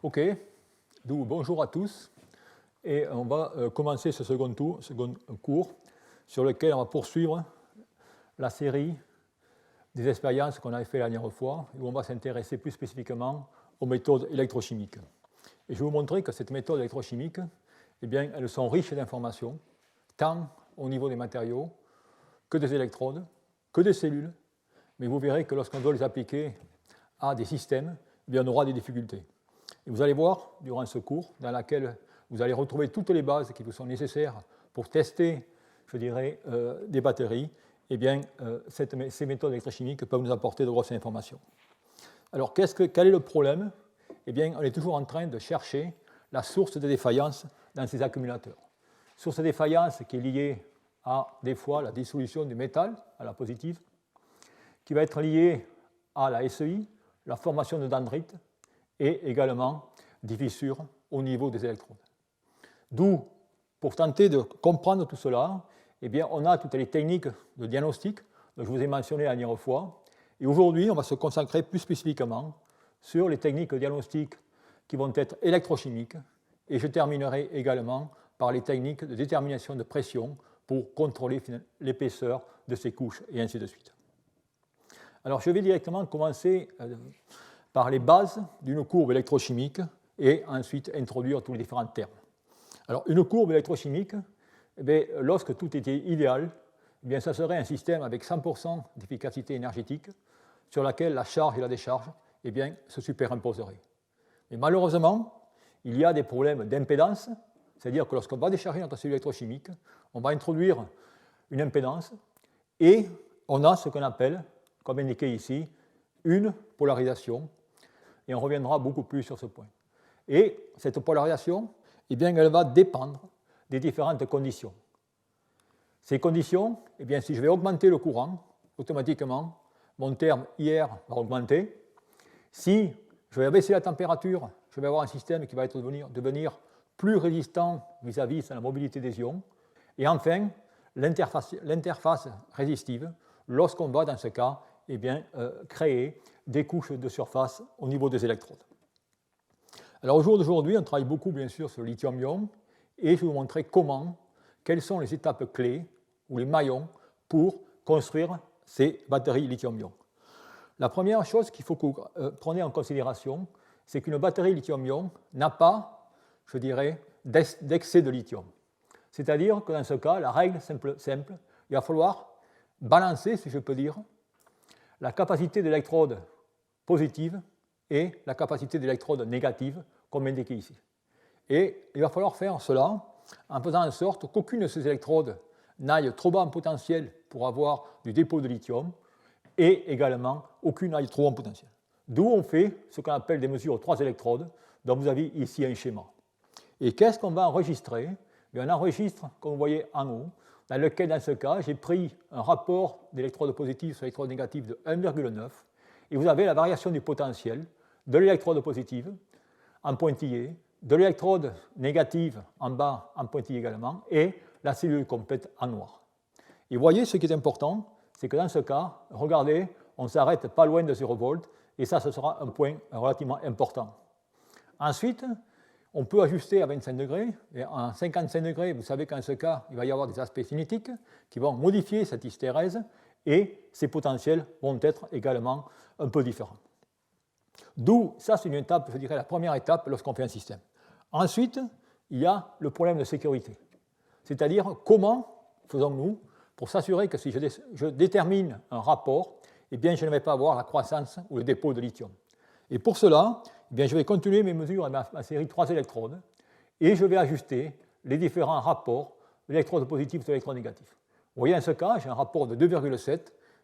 Ok, donc bonjour à tous. Et on va commencer ce second cours sur lequel on va poursuivre la série des expériences qu'on avait fait la dernière fois, où on va s'intéresser plus spécifiquement aux méthodes électrochimiques. Et je vais vous montrer que ces méthodes électrochimiques, eh bien, elles sont riches d'informations, tant au niveau des matériaux que des électrodes, que des cellules, mais vous verrez que lorsqu'on doit les appliquer à des systèmes, eh bien, on aura des difficultés. Et vous allez voir, durant ce cours, dans lequel vous allez retrouver toutes les bases qui vous sont nécessaires pour tester, je dirais, des batteries, eh bien, ces méthodes électrochimiques peuvent nous apporter de grosses informations. Alors, quel est le problème? Eh bien, on est toujours en train de chercher la source de défaillance dans ces accumulateurs. Source de défaillance qui est liée à, des fois, la dissolution du métal, à la positive, qui va être liée à la SEI, la formation de dendrites, et également des fissures au niveau des électrodes. D'où, pour tenter de comprendre tout cela, eh bien, on a toutes les techniques de diagnostic que je vous ai mentionnées la dernière fois. Et aujourd'hui, on va se consacrer plus spécifiquement sur les techniques de diagnostic qui vont être électrochimiques. Et je terminerai également par les techniques de détermination de pression pour contrôler l'épaisseur de ces couches, et ainsi de suite. Alors, je vais directement commencer par les bases d'une courbe électrochimique et ensuite introduire tous les différents termes. Alors, une courbe électrochimique, eh bien, lorsque tout était idéal, eh bien, ça serait un système avec 100% d'efficacité énergétique sur laquelle la charge et la décharge eh bien, se superimposeraient. Mais malheureusement, il y a des problèmes d'impédance, c'est-à-dire que lorsqu'on va décharger notre cellule électrochimique, on va introduire une impédance et on a ce qu'on appelle, comme indiqué ici, une polarisation, et on reviendra beaucoup plus sur ce point. Et cette polarisation, eh bien, elle va dépendre des différentes conditions. Ces conditions, eh bien, si je vais augmenter le courant, automatiquement, mon terme IR va augmenter. Si je vais abaisser la température, je vais avoir un système qui va devenir plus résistant vis-à-vis de la mobilité des ions. Et enfin, l'interface résistive, lorsqu'on va, dans ce cas, eh bien, créer des couches de surface au niveau des électrodes. Alors, au jour d'aujourd'hui, on travaille beaucoup, bien sûr, sur le lithium-ion, et je vais vous montrer quelles sont les étapes clés ou les maillons pour construire ces batteries lithium-ion. La première chose qu'il faut que vous preniez en considération, c'est qu'une batterie lithium-ion n'a pas, je dirais, d'excès de lithium. C'est-à-dire que dans ce cas, la règle simple, il va falloir balancer, si je peux dire, la capacité d'électrode positive et la capacité d'électrode négative, comme indiqué ici. Et il va falloir faire cela en faisant en sorte qu'aucune de ces électrodes n'aille trop bas en potentiel pour avoir du dépôt de lithium, et également aucune n'aille trop haut en potentiel. D'où on fait ce qu'on appelle des mesures 3 électrodes, dont vous avez ici un schéma. Et qu'est-ce qu'on va enregistrer? On enregistre, comme vous voyez en haut, dans lequel, dans ce cas, j'ai pris un rapport d'électrode positive sur électrode négative de 1,9, et vous avez la variation du potentiel de l'électrode positive en pointillé, de l'électrode négative en bas en pointillé également, et la cellule complète en noir. Et vous voyez, ce qui est important, c'est que dans ce cas, regardez, on s'arrête pas loin de 0 volts, et ça, ce sera un point relativement important. Ensuite, on peut ajuster à 25 degrés, et en 55 degrés, vous savez qu'en ce cas, il va y avoir des aspects cinétiques qui vont modifier cette hystérèse, et ces potentiels vont être également un peu différents. D'où, ça c'est une étape, je dirais la première étape lorsqu'on fait un système. Ensuite, il y a le problème de sécurité. C'est-à-dire, comment faisons-nous pour s'assurer que si je détermine un rapport, eh bien, je ne vais pas avoir la croissance ou le dépôt de lithium. Et pour cela, eh bien, je vais continuer mes mesures à ma série 3 électrodes et je vais ajuster les différents rapports de l'électrode positive et de l'électrode négative. Vous voyez, en ce cas, j'ai un rapport de 2,7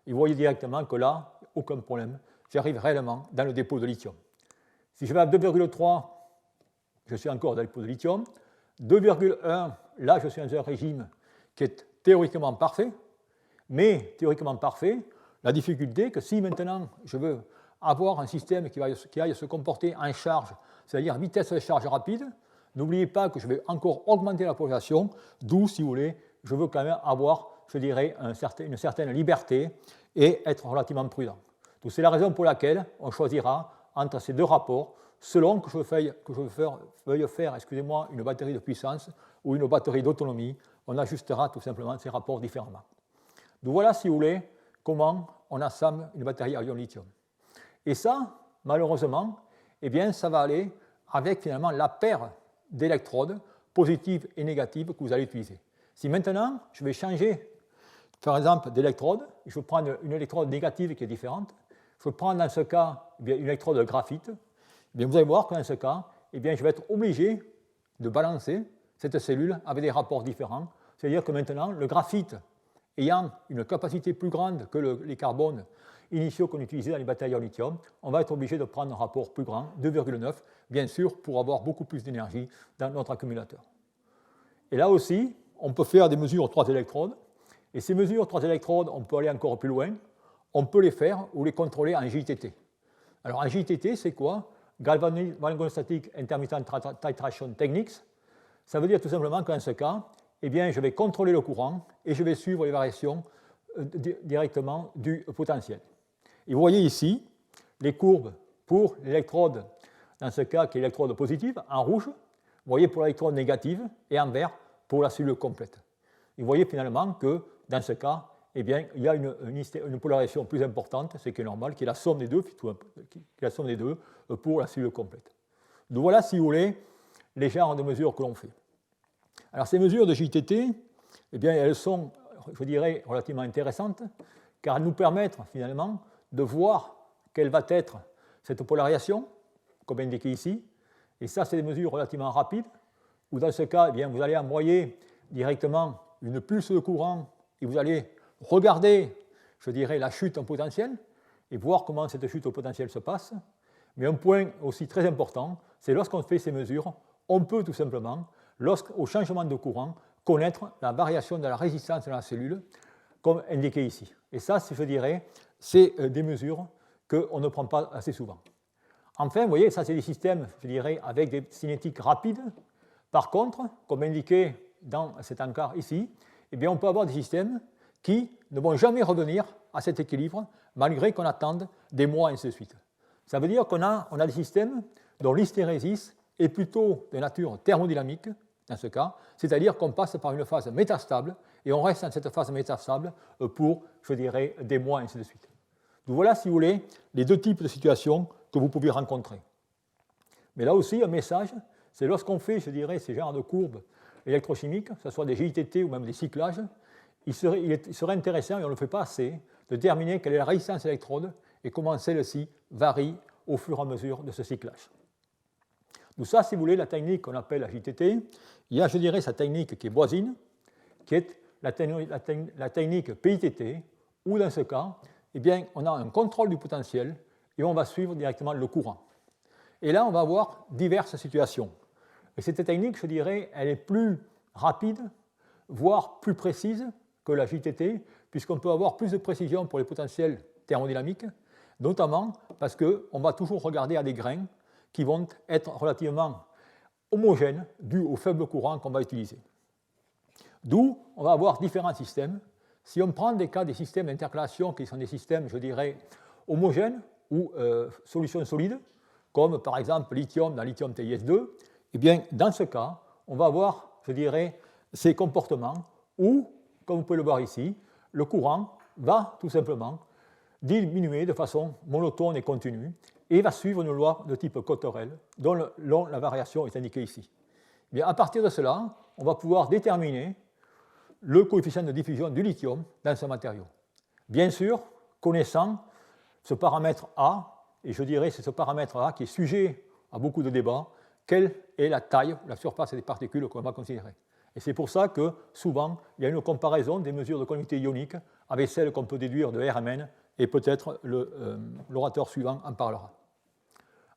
et vous voyez directement que là, aucun problème, j'arrive réellement dans le dépôt de lithium. Si je vais à 2,3, je suis encore dans le dépôt de lithium. 2,1, là, je suis dans un régime qui est théoriquement parfait, mais théoriquement parfait, la difficulté est que si maintenant je veux avoir un système qui aille se comporter en charge, c'est-à-dire vitesse de charge rapide, n'oubliez pas que je vais encore augmenter la polarisation, d'où, si vous voulez, je veux quand même avoir, je dirais, une certaine liberté et être relativement prudent. Donc c'est la raison pour laquelle on choisira entre ces deux rapports selon que je veuille faire excusez-moi, une batterie de puissance ou une batterie d'autonomie. On ajustera tout simplement ces rapports différemment. Donc voilà, si vous voulez, comment on assemble une batterie à ion lithium. Et ça, malheureusement, eh bien, ça va aller avec finalement la paire d'électrodes positives et négatives que vous allez utiliser. Si maintenant, je vais changer, par exemple, d'électrode, je vais prendre une électrode négative qui est différente, je vais prendre dans ce cas eh bien, une électrode de graphite, eh bien, vous allez voir que dans ce cas, eh bien, je vais être obligé de balancer cette cellule avec des rapports différents. C'est-à-dire que maintenant, le graphite ayant une capacité plus grande que les carbones initiaux qu'on utilisait dans les batteries en lithium, on va être obligé de prendre un rapport plus grand, 2,9, bien sûr, pour avoir beaucoup plus d'énergie dans notre accumulateur. Et là aussi, on peut faire des mesures aux 3 électrodes, et ces mesures aux 3 électrodes, on peut aller encore plus loin, on peut les faire ou les contrôler en JITT. Alors en JITT, c'est quoi? Galvanostatic Intermittent Titration Techniques. Ça veut dire tout simplement qu'en ce cas, eh bien, je vais contrôler le courant et je vais suivre les variations directement du potentiel. Et vous voyez ici les courbes pour l'électrode, dans ce cas qui est l'électrode positive, en rouge, vous voyez pour l'électrode négative, et en vert pour la cellule complète. Et vous voyez finalement que dans ce cas, eh bien, il y a une polarisation plus importante, ce qui est normal, qui est la somme des deux, pour la cellule complète. Donc voilà, si vous voulez, les genres de mesures que l'on fait. Alors ces mesures de JITT, eh bien, elles sont, je dirais, relativement intéressantes, car elles nous permettent finalement de voir quelle va être cette polarisation, comme indiqué ici. Et ça, c'est des mesures relativement rapides, où dans ce cas, eh bien, vous allez envoyer directement une pulse de courant et vous allez regarder, je dirais, la chute en potentiel et voir comment cette chute au potentiel se passe. Mais un point aussi très important, c'est lorsqu'on fait ces mesures, on peut tout simplement, au changement de courant, connaître la variation de la résistance de la cellule, comme indiqué ici. Et ça, je dirais, c'est des mesures qu'on ne prend pas assez souvent. Enfin, vous voyez, ça, c'est des systèmes, je dirais, avec des cinétiques rapides. Par contre, comme indiqué dans cet encart ici, eh bien, on peut avoir des systèmes qui ne vont jamais revenir à cet équilibre, malgré qu'on attende des mois, et ainsi de suite. Ça veut dire qu'on a des systèmes dont l'hystérésis est plutôt de nature thermodynamique, dans ce cas, c'est-à-dire qu'on passe par une phase métastable, et on reste dans cette phase métastable pour, je dirais, des mois, et ainsi de suite. Donc voilà, si vous voulez, les deux types de situations que vous pouvez rencontrer. Mais là aussi, un message, c'est lorsqu'on fait, je dirais, ces genres de courbes électrochimiques, que ce soit des JITT ou même des cyclages, il serait intéressant, et on ne le fait pas assez, de déterminer quelle est la résistance électrode et comment celle-ci varie au fur et à mesure de ce cyclage. Donc ça, si vous voulez, la technique qu'on appelle la JITT, il y a, je dirais, sa technique qui est voisine, qui est la technique PITT, où dans ce cas, eh bien, on a un contrôle du potentiel et on va suivre directement le courant. Et là, on va avoir diverses situations. Et cette technique, je dirais, elle est plus rapide, voire plus précise que la JITT, puisqu'on peut avoir plus de précision pour les potentiels thermodynamiques, notamment parce qu'on va toujours regarder à des grains qui vont être relativement homogènes dû au faible courant qu'on va utiliser. D'où on va avoir différents systèmes. Si on prend des cas des systèmes d'intercalation qui sont des systèmes, je dirais, homogènes ou solutions solides, comme par exemple lithium dans lithium TiS2, eh bien, dans ce cas, on va avoir, je dirais, ces comportements où, comme vous pouvez le voir ici, le courant va tout simplement diminuer de façon monotone et continue et va suivre une loi de type Cotterell dont la variation est indiquée ici. Eh bien, à partir de cela, on va pouvoir déterminer le coefficient de diffusion du lithium dans ce matériau. Bien sûr, connaissant ce paramètre A, et je dirais c'est ce paramètre A qui est sujet à beaucoup de débats, quelle est la taille, la surface des particules qu'on va considérer. Et c'est pour ça que souvent, il y a une comparaison des mesures de conductivité ionique avec celles qu'on peut déduire de RMN, et peut-être l'orateur suivant en parlera.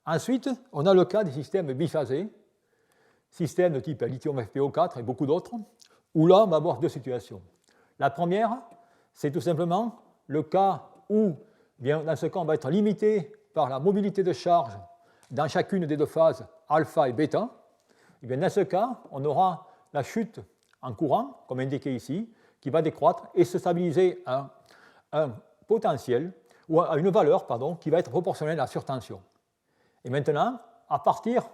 Ensuite, on a le cas des systèmes biphasés, systèmes de type lithium FeO4 et beaucoup d'autres, où là, on va avoir deux situations. La première, c'est tout simplement le cas où, bien, dans ce cas, on va être limité par la mobilité de charge dans chacune des deux phases alpha et bêta. Et bien, dans ce cas, on aura la chute en courant, comme indiqué ici, qui va décroître et se stabiliser à un potentiel, ou à une valeur, pardon, qui va être proportionnelle à la surtension. Et maintenant, à partir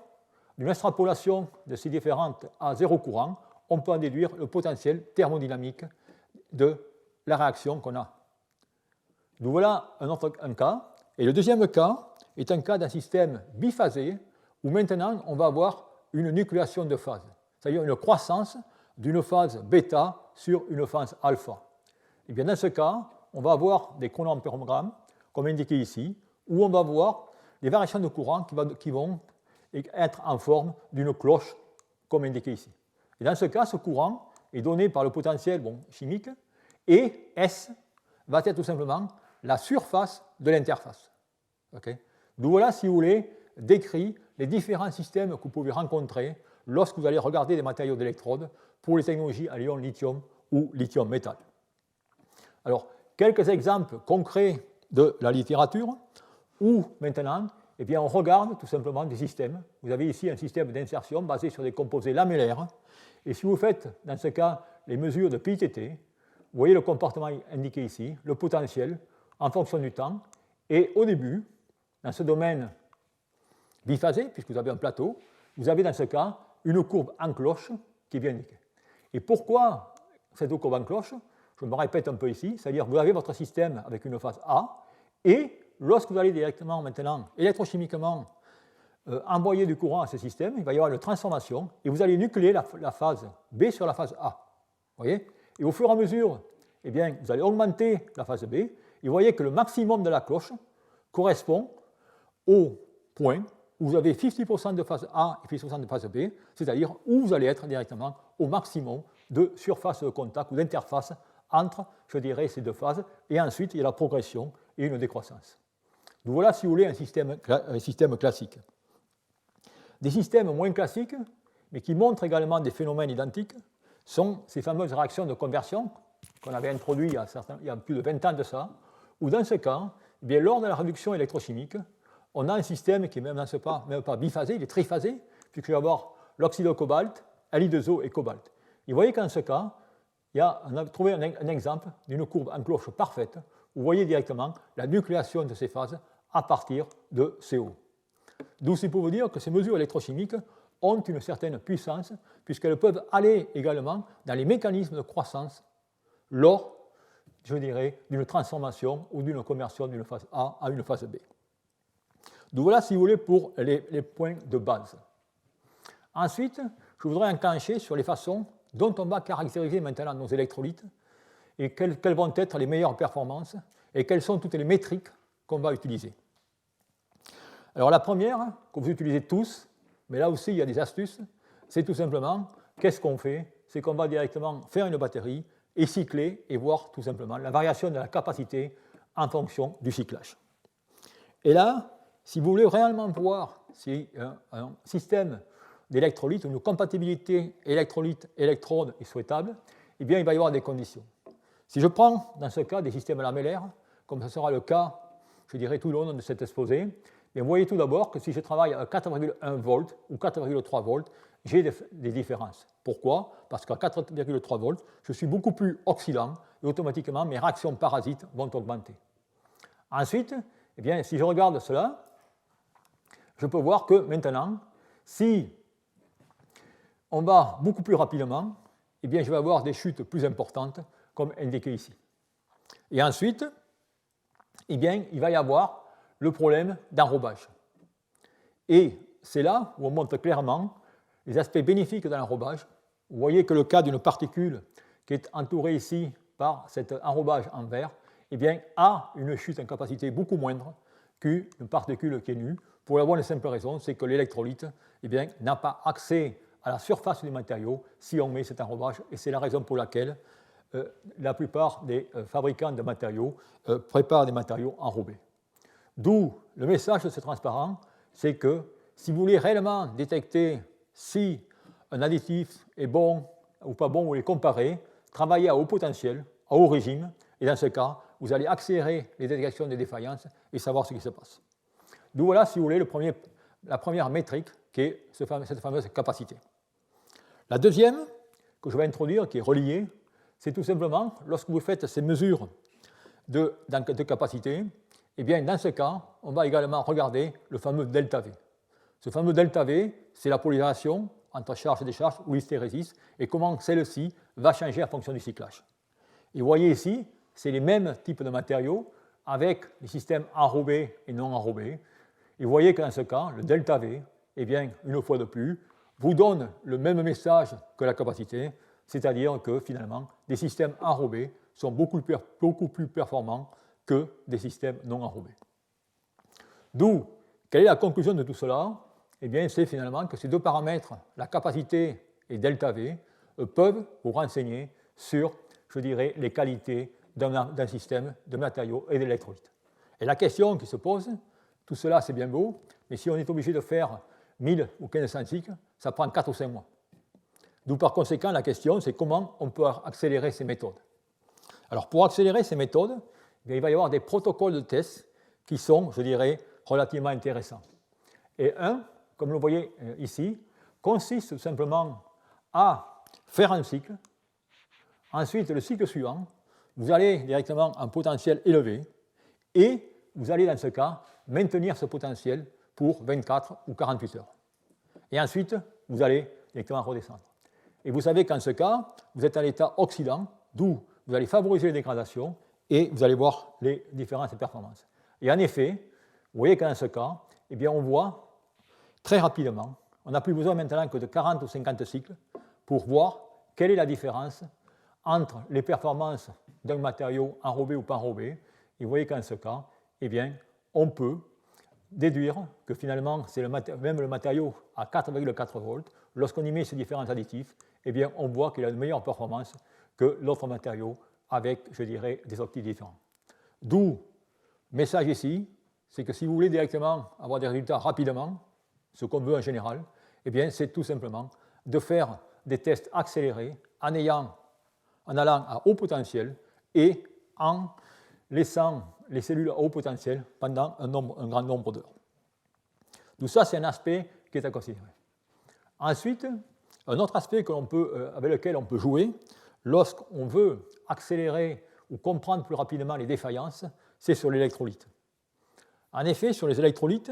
d'une extrapolation de ces différentes à zéro courant, on peut en déduire le potentiel thermodynamique de la réaction qu'on a. Donc voilà un cas. Et le deuxième cas est un cas d'un système biphasé où maintenant on va avoir une nucléation de phase, c'est-à-dire une croissance d'une phase bêta sur une phase alpha. Et bien dans ce cas, on va avoir des chronoampérogrammes, comme indiqué ici, où on va voir des variations de courant qui vont être en forme d'une cloche, comme indiqué ici. Et dans ce cas, ce courant est donné par le potentiel chimique, et S va être tout simplement la surface de l'interface. Okay. D'où voilà, si vous voulez, décrit les différents systèmes que vous pouvez rencontrer lorsque vous allez regarder des matériaux d'électrode pour les technologies à ion lithium ou lithium métal. Alors, quelques exemples concrets de la littérature où maintenant, eh bien, on regarde tout simplement des systèmes. Vous avez ici un système d'insertion basé sur des composés lamellaires. Et si vous faites, dans ce cas, les mesures de PITT, vous voyez le comportement indiqué ici, le potentiel en fonction du temps. Et au début, dans ce domaine biphasé, puisque vous avez un plateau, vous avez dans ce cas une courbe en cloche qui est bien indiquée. Et pourquoi cette courbe en cloche? Je me répète un peu ici, c'est-à-dire que vous avez votre système avec une phase A, et lorsque vous allez directement maintenant électrochimiquement envoyer du courant à ce système, il va y avoir une transformation, et vous allez nucléer la phase B sur la phase A. Vous voyez? Et au fur et à mesure, eh bien, vous allez augmenter la phase B, et vous voyez que le maximum de la cloche correspond au point où vous avez 50% de phase A et 50% de phase B, c'est-à-dire où vous allez être directement au maximum de surface de contact ou d'interface entre, je dirais, ces deux phases, et ensuite il y a la progression et une décroissance. Donc voilà, si vous voulez, un système classique. Des systèmes moins classiques, mais qui montrent également des phénomènes identiques, sont ces fameuses réactions de conversion qu'on avait introduites il y a plus de 20 ans de ça, où dans ce cas, eh bien, lors de la réduction électrochimique, on a un système qui n'est même pas biphasé, il est triphasé, puisqu'il va y avoir l'oxyde de cobalt, Li2O et cobalt. Et vous voyez qu'en ce cas, on a trouvé un exemple d'une courbe en cloche parfaite, où vous voyez directement la nucléation de ces phases à partir de CO. D'où c'est pour vous dire que ces mesures électrochimiques ont une certaine puissance, puisqu'elles peuvent aller également dans les mécanismes de croissance lors, je dirais, d'une transformation ou d'une conversion d'une phase A à une phase B. Donc voilà, si vous voulez, pour les points de base. Ensuite, je voudrais enclencher sur les façons dont on va caractériser maintenant nos électrolytes et quelles vont être les meilleures performances et quelles sont toutes les métriques qu'on va utiliser. Alors la première, que vous utilisez tous, mais là aussi il y a des astuces, c'est tout simplement, qu'est-ce qu'on fait? C'est qu'on va directement faire une batterie et cycler et voir tout simplement la variation de la capacité en fonction du cyclage. Et là, si vous voulez réellement voir si un système d'électrolyte ou une compatibilité électrolyte-électrode est souhaitable, eh bien il va y avoir des conditions. Si je prends dans ce cas des systèmes lamellaires, comme ce sera le cas, je dirais, tout le long de cet exposé, vous voyez tout d'abord que si je travaille à 4,1 volts ou 4,3 volts, j'ai des différences. Pourquoi? Parce qu'à 4,3 volts, je suis beaucoup plus oxydant et automatiquement mes réactions parasites vont augmenter. Ensuite, eh bien, si je regarde cela, je peux voir que maintenant, si on va beaucoup plus rapidement, eh bien, je vais avoir des chutes plus importantes, comme indiqué ici. Et ensuite, eh bien, il va y avoir le problème d'enrobage. Et c'est là où on montre clairement les aspects bénéfiques de l'enrobage. Vous voyez que le cas d'une particule qui est entourée ici par cet enrobage en vert, eh bien, a une chute en capacité beaucoup moindre qu'une particule qui est nue, pour la bonne et simple raison, c'est que l'électrolyte eh bien, n'a pas accès à la surface du matériau si on met cet enrobage, et c'est la raison pour laquelle la plupart des fabricants de matériaux préparent des matériaux enrobés. D'où le message de ce transparent, c'est que si vous voulez réellement détecter si un additif est bon ou pas bon ou les comparer, travaillez à haut potentiel, à haut régime, et dans ce cas, vous allez accélérer les détections des défaillances et savoir ce qui se passe. D'où voilà, si vous voulez, la première métrique qui est cette fameuse capacité. La deuxième, que je vais introduire, qui est reliée, c'est tout simplement, lorsque vous faites ces mesures de capacité, eh bien, dans ce cas, on va également regarder le fameux delta V. Ce fameux delta V, c'est la polarisation entre charge et décharge ou l'hystérésis, et comment celle-ci va changer en fonction du cyclage. Et vous voyez ici, c'est les mêmes types de matériaux avec les systèmes enrobés et non enrobés. Et vous voyez que dans ce cas, le delta V, eh bien, une fois de plus, vous donne le même message que la capacité, c'est-à-dire que finalement, des systèmes enrobés sont beaucoup plus performants que des systèmes non enrobés. D'où, quelle est la conclusion de tout cela? Eh bien, c'est finalement que ces deux paramètres, la capacité et delta V, peuvent vous renseigner sur, je dirais, les qualités d'un système de matériaux et d'électrolytes. Et la question qui se pose, tout cela c'est bien beau, mais si on est obligé de faire 1000 ou 1500 cycles, ça prend 4 ou 5 mois. D'où par conséquent la question, c'est comment on peut accélérer ces méthodes. Alors pour accélérer ces méthodes, il va y avoir des protocoles de test qui sont, je dirais, relativement intéressants. Et un, comme vous le voyez ici, consiste tout simplement à faire un cycle. Ensuite, le cycle suivant, vous allez directement en potentiel élevé et vous allez dans ce cas maintenir ce potentiel pour 24 ou 48 heures. Et ensuite, vous allez directement redescendre. Et vous savez qu'en ce cas, vous êtes à l'état oxydant, d'où vous allez favoriser les dégradations et vous allez voir les différences de performance. Et en effet, vous voyez que dans ce cas, eh bien, on voit très rapidement, on n'a plus besoin maintenant que de 40 ou 50 cycles pour voir quelle est la différence entre les performances d'un matériau enrobé ou pas enrobé. Et vous voyez qu'en ce cas, eh bien, on peut déduire que finalement, c'est même le matériau à 4,4 volts, lorsqu'on y met ces différents additifs, eh bien, on voit qu'il a une meilleure performance que l'autre matériau avec, je dirais, des optiques différents. D'où, message ici, c'est que si vous voulez directement avoir des résultats rapidement, ce qu'on veut en général, eh bien, c'est tout simplement de faire des tests accélérés en allant à haut potentiel et en laissant les cellules à haut potentiel pendant un grand nombre d'heures. Tout ça, c'est un aspect qui est à considérer. Ensuite, un autre aspect avec lequel on peut jouer lorsqu'on veut accélérer ou comprendre plus rapidement les défaillances, c'est sur l'électrolyte. En effet, sur les électrolytes,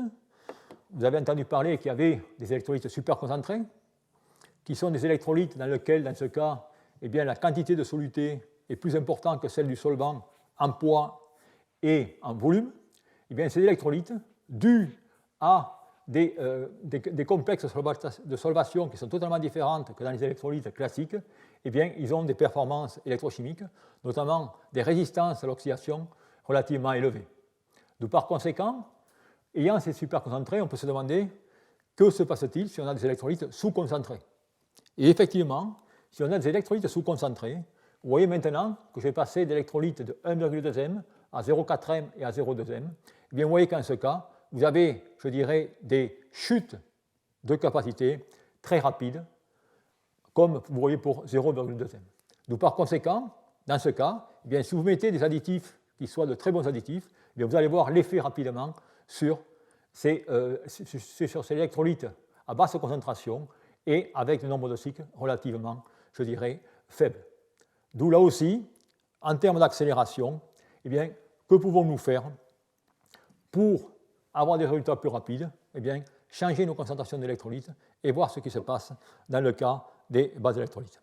vous avez entendu parler qu'il y avait des électrolytes superconcentrés, qui sont des électrolytes dans lesquels, dans ce cas, eh bien, la quantité de soluté est plus importante que celle du solvant en poids et en volume. Eh bien, ces électrolytes, dus à des complexes de solvation qui sont totalement différentes que dans les électrolytes classiques, eh bien, ils ont des performances électrochimiques, notamment des résistances à l'oxydation relativement élevées. Donc, par conséquent, ayant ces superconcentrés, on peut se demander que se passe-t-il si on a des électrolytes sous-concentrés. Et effectivement, si on a des électrolytes sous-concentrés, vous voyez maintenant que je vais passer d'électrolytes de 1,2 m à 0,4 m et à 0,2 m. Eh bien, vous voyez qu'en ce cas, vous avez, je dirais, des chutes de capacité très rapides, comme vous voyez pour 0,2 m. Donc, par conséquent, dans ce cas, eh bien, si vous mettez des additifs qui soient de très bons additifs, eh bien, vous allez voir l'effet rapidement sur ces électrolytes à basse concentration et avec le nombre de cycles relativement, je dirais, faible. D'où là aussi, en termes d'accélération, eh bien, que pouvons-nous faire pour avoir des résultats plus rapides? Eh bien, changer nos concentrations d'électrolytes et voir ce qui se passe dans le cas des bases électrolytes.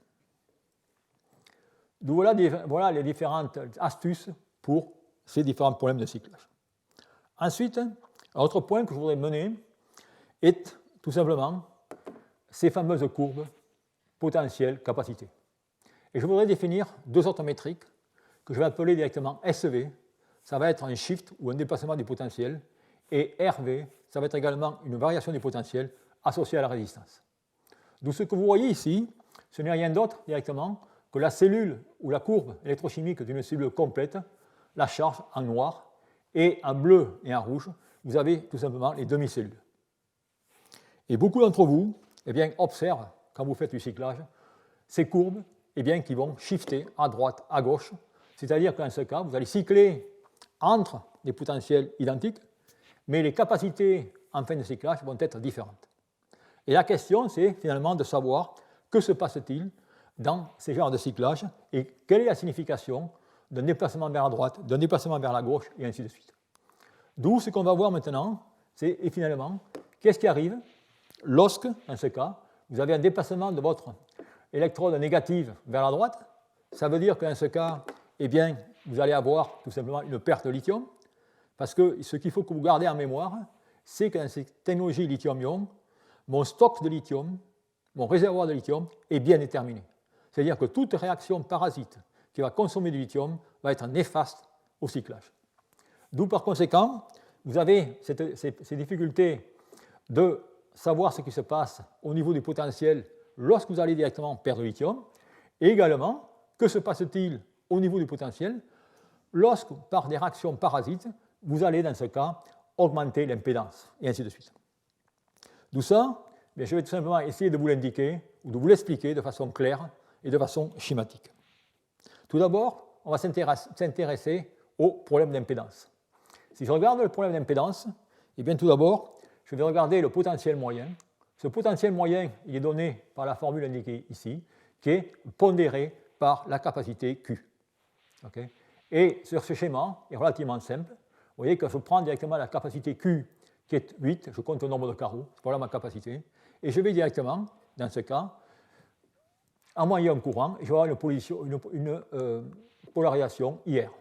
Donc voilà les différentes astuces pour ces différents problèmes de cyclage. Ensuite, un autre point que je voudrais mener est tout simplement ces fameuses courbes potentiel-capacité. Et je voudrais définir deux autres métriques que je vais appeler directement SV, ça va être un shift ou un déplacement du potentiel, et RV, ça va être également une variation du potentiel associée à la résistance. Donc ce que vous voyez ici, ce n'est rien d'autre directement que la cellule ou la courbe électrochimique d'une cellule complète, la charge en noir, et en bleu et en rouge, vous avez tout simplement les demi-cellules. Et beaucoup d'entre vous eh bien, observent, quand vous faites du cyclage, ces courbes eh bien, qui vont shifter à droite, à gauche, c'est-à-dire qu'en ce cas, vous allez cycler entre des potentiels identiques, mais les capacités en fin de cyclage vont être différentes. Et la question, c'est finalement de savoir que se passe-t-il dans ces genres de cyclage et quelle est la signification d'un déplacement vers la droite, d'un déplacement vers la gauche, et ainsi de suite. D'où ce qu'on va voir maintenant, c'est finalement qu'est-ce qui arrive lorsque, dans ce cas, vous avez un déplacement de votre électrode négative vers la droite. Ça veut dire que dans ce cas, eh bien, vous allez avoir tout simplement une perte de lithium, parce que ce qu'il faut que vous gardez en mémoire, c'est que dans cette technologie lithium-ion, mon stock de lithium, mon réservoir de lithium est bien déterminé. C'est-à-dire que toute réaction parasite qui va consommer du lithium va être néfaste au cyclage. D'où par conséquent, vous avez ces difficultés de savoir ce qui se passe au niveau du potentiel lorsque vous allez directement perdre du lithium, et également, que se passe-t-il au niveau du potentiel lorsque, par des réactions parasites, vous allez, dans ce cas, augmenter l'impédance, et ainsi de suite. D'où ça, je vais tout simplement essayer de vous l'indiquer ou de vous l'expliquer de façon claire et de façon schématique. Tout d'abord, on va s'intéresser au problème d'impédance. Si je regarde le problème d'impédance, eh bien tout d'abord, je vais regarder le potentiel moyen. Ce potentiel moyen, il est donné par la formule indiquée ici, qui est pondéré par la capacité Q. Okay. Et sur ce schéma, il est relativement simple. Vous voyez que je prends directement la capacité Q, qui est 8, je compte le nombre de carreaux, voilà ma capacité, et je vais directement, dans ce cas, envoyer un courant, et je vais avoir une polarisation IR.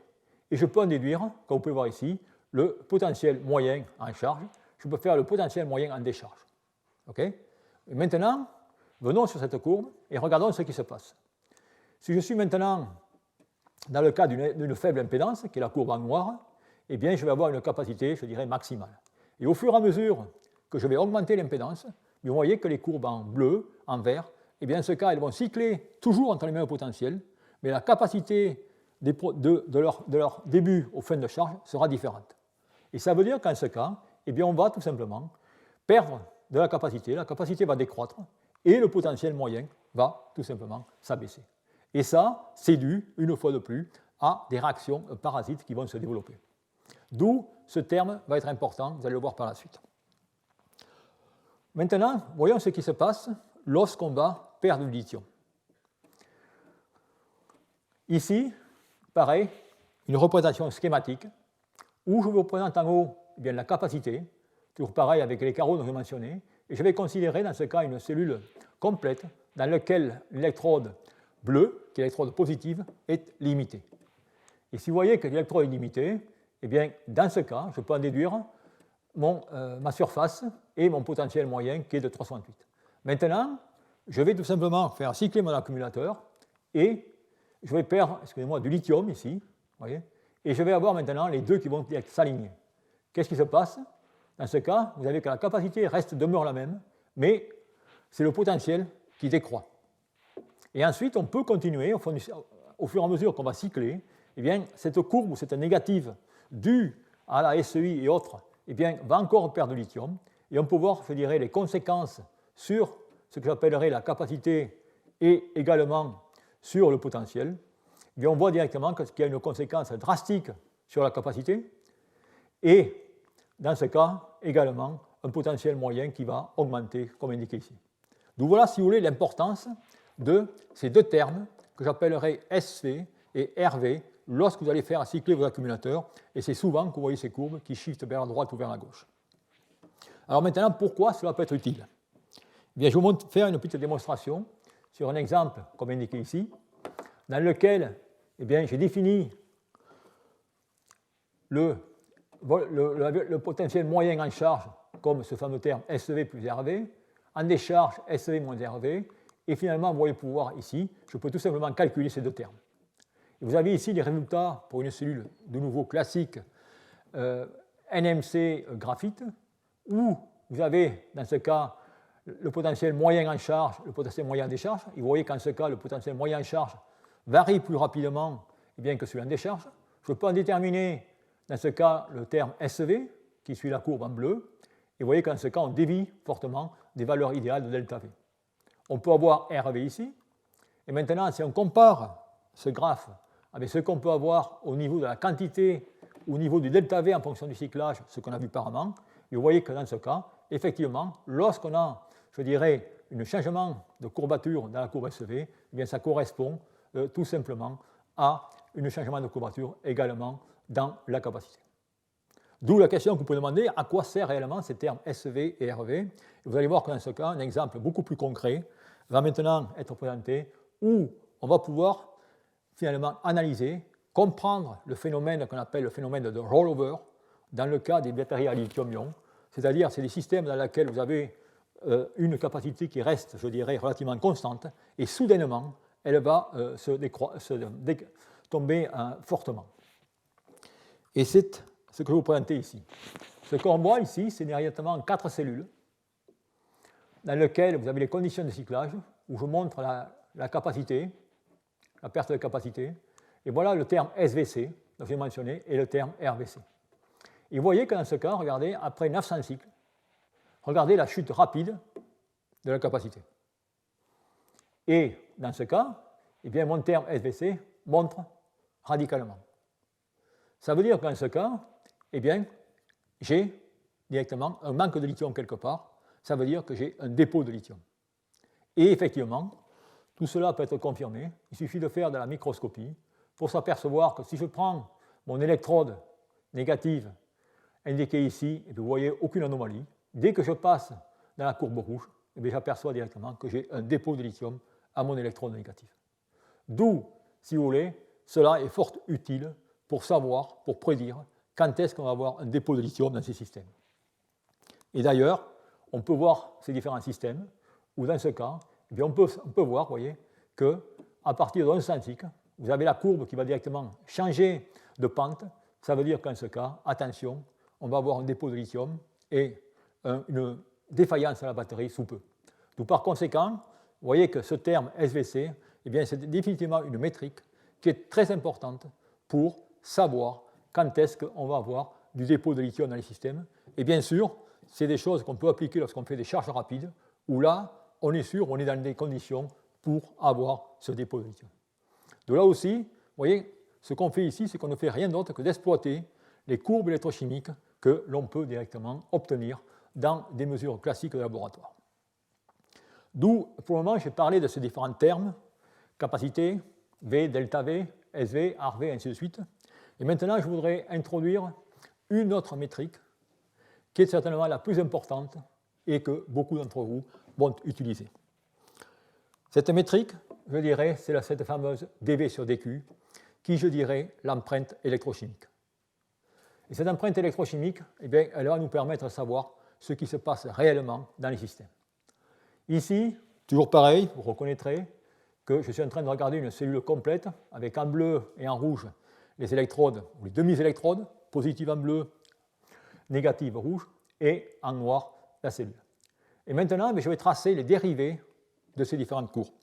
Et je peux en déduire, comme vous pouvez voir ici, le potentiel moyen en charge. Je peux faire le potentiel moyen en décharge. Okay. Et maintenant, venons sur cette courbe et regardons ce qui se passe. Si je suis maintenant dans le cas d'une faible impédance, qui est la courbe en noir, eh bien, je vais avoir une capacité, je dirais, maximale. Et au fur et à mesure que je vais augmenter l'impédance, vous voyez que les courbes en bleu, en vert, eh bien, dans ce cas, elles vont cycler toujours entre les mêmes potentiels, mais la capacité de leur début aux fins de charge sera différente. Et ça veut dire qu'en ce cas, eh bien, on va tout simplement perdre de la capacité va décroître, et le potentiel moyen va tout simplement s'abaisser. Et ça, c'est dû, une fois de plus, à des réactions parasites qui vont se développer. D'où ce terme va être important, vous allez le voir par la suite. Maintenant, voyons ce qui se passe lorsqu'on va perdre du lithium. Ici, pareil, une représentation schématique où je vous représente en haut eh bien, la capacité, toujours pareil avec les carreaux dont je mentionnais, et je vais considérer dans ce cas une cellule complète dans laquelle l'électrode bleue, qui est l'électrode positive, est limitée. Et si vous voyez que l'électrode est limitée, eh bien, dans ce cas, je peux en déduire ma surface et mon potentiel moyen qui est de 368. Maintenant, je vais tout simplement faire cycler mon accumulateur et je vais perdre, excusez-moi, du lithium ici, voyez, et je vais avoir maintenant les deux qui vont s'aligner. Qu'est-ce qui se passe? Dans ce cas, vous avez que la capacité demeure la même, mais c'est le potentiel qui décroît. Et ensuite, on peut continuer, au fur et à mesure qu'on va cycler, eh bien, cette courbe ou cette négative due à la SEI et autres, eh bien, va encore perdre du lithium. Et on peut voir, je dirais, les conséquences sur ce que j'appellerais la capacité et également sur le potentiel. Eh bien, on voit directement qu'il y a une conséquence drastique sur la capacité et, dans ce cas, également un potentiel moyen qui va augmenter, comme indiqué ici. Donc voilà, si vous voulez, l'importance de ces deux termes que j'appellerai SV et RV lorsque vous allez faire cycler vos accumulateurs, et c'est souvent que vous voyez ces courbes qui shiftent vers la droite ou vers la gauche. Alors maintenant, pourquoi cela peut être utile? Eh bien, je vais vous faire une petite démonstration sur un exemple, comme indiqué ici, dans lequel eh bien, j'ai défini le potentiel moyen en charge comme ce fameux terme SV plus RV, en décharge SV moins RV, et finalement, vous voyez pouvoir ici, je peux tout simplement calculer ces deux termes. Et vous avez ici les résultats pour une cellule de nouveau classique NMC graphite, où vous avez, dans ce cas, le potentiel moyen en charge, le potentiel moyen en décharge. Et vous voyez qu'en ce cas, le potentiel moyen en charge varie plus rapidement bien que celui en décharge. Je peux en déterminer, dans ce cas, le terme SV, qui suit la courbe en bleu. Et vous voyez qu'en ce cas, on dévie fortement des valeurs idéales de delta V. On peut avoir RV ici. Et maintenant, si on compare ce graphe avec ce qu'on peut avoir au niveau de la quantité, au niveau du delta V en fonction du cyclage, ce qu'on a vu auparavant, et vous voyez que dans ce cas, effectivement, lorsqu'on a, je dirais, un changement de courbature dans la courbe SV, eh bien, ça correspond tout simplement à un changement de courbature également dans la capacité. D'où la question que vous pouvez demander, à quoi sert réellement ces termes SV et RV? Vous allez voir que dans ce cas, un exemple beaucoup plus concret va maintenant être présenté où on va pouvoir finalement analyser, comprendre le phénomène qu'on appelle le phénomène de rollover dans le cas des batteries à lithium-ion, c'est-à-dire c'est des systèmes dans lesquels vous avez une capacité qui reste, je dirais, relativement constante, et soudainement, elle va tomber fortement. Et c'est ce que je vais vous présenter ici. Ce qu'on voit ici, c'est directement 4 cellules dans lesquelles vous avez les conditions de cyclage, où je montre la capacité, la perte de capacité, et voilà le terme SVC, dont j'ai mentionné, et le terme RVC. Et vous voyez que dans ce cas, regardez, après 900 cycles, regardez la chute rapide de la capacité. Et dans ce cas, eh bien, mon terme SVC monte radicalement. Ça veut dire que dans ce cas, eh bien, j'ai directement un manque de lithium quelque part. Ça veut dire que j'ai un dépôt de lithium. Et effectivement, tout cela peut être confirmé. Il suffit de faire de la microscopie pour s'apercevoir que si je prends mon électrode négative indiquée ici, et vous voyez aucune anomalie, dès que je passe dans la courbe rouge, j'aperçois directement que j'ai un dépôt de lithium à mon électrode négative. D'où, si vous voulez, cela est fort utile pour savoir, pour prédire quand est-ce qu'on va avoir un dépôt de lithium dans ces systèmes. Et d'ailleurs, on peut voir ces différents systèmes, où dans ce cas, eh bien on peut voir, vous voyez, qu'à partir d'un cycle, vous avez la courbe qui va directement changer de pente. Ça veut dire qu'en ce cas, attention, on va avoir un dépôt de lithium et une défaillance à la batterie sous peu. Donc par conséquent, vous voyez que ce terme SVC, eh bien, c'est définitivement une métrique qui est très importante pour savoir quand est-ce qu'on va avoir du dépôt de lithium dans les systèmes. Et bien sûr, c'est des choses qu'on peut appliquer lorsqu'on fait des charges rapides, où là, on est sûr, on est dans des conditions pour avoir ce dépôt de lithium. De là aussi, vous voyez, ce qu'on fait ici, c'est qu'on ne fait rien d'autre que d'exploiter les courbes électrochimiques que l'on peut directement obtenir dans des mesures classiques de laboratoire. D'où, pour le moment, j'ai parlé de ces différents termes, capacité, V, delta V, SV, RV, et ainsi de suite. Et maintenant, je voudrais introduire une autre métrique qui est certainement la plus importante et que beaucoup d'entre vous vont utiliser. Cette métrique, je dirais, c'est cette fameuse dV sur dQ, qui, je dirais, l'empreinte électrochimique. Et cette empreinte électrochimique, eh bien, elle va nous permettre de savoir ce qui se passe réellement dans les systèmes. Ici, toujours pareil, vous reconnaîtrez que je suis en train de regarder une cellule complète avec en bleu et en rouge les électrodes, ou les demi-électrodes, positives en bleu, négatives rouge, et en noir la cellule. Et maintenant, je vais tracer les dérivés de ces différentes courbes.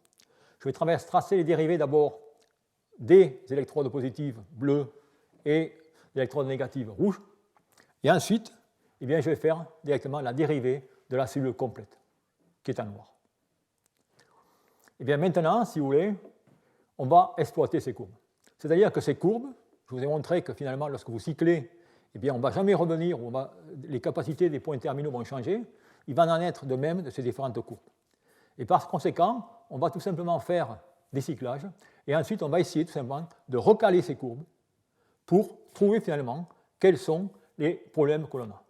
Je vais tracer les dérivés d'abord des électrodes positives bleues et des électrodes négatives rouges, et ensuite, eh bien, je vais faire directement la dérivée de la cellule complète, qui est en noir. Et bien maintenant, si vous voulez, on va exploiter ces courbes. C'est-à-dire que ces courbes, je vous ai montré que finalement, lorsque vous cyclez, eh bien, on ne va jamais revenir, les capacités des points terminaux vont changer, il va en être de même de ces différentes courbes. Et par conséquent, on va tout simplement faire des cyclages, et ensuite on va essayer tout simplement de recaler ces courbes pour trouver finalement quels sont les problèmes que l'on a.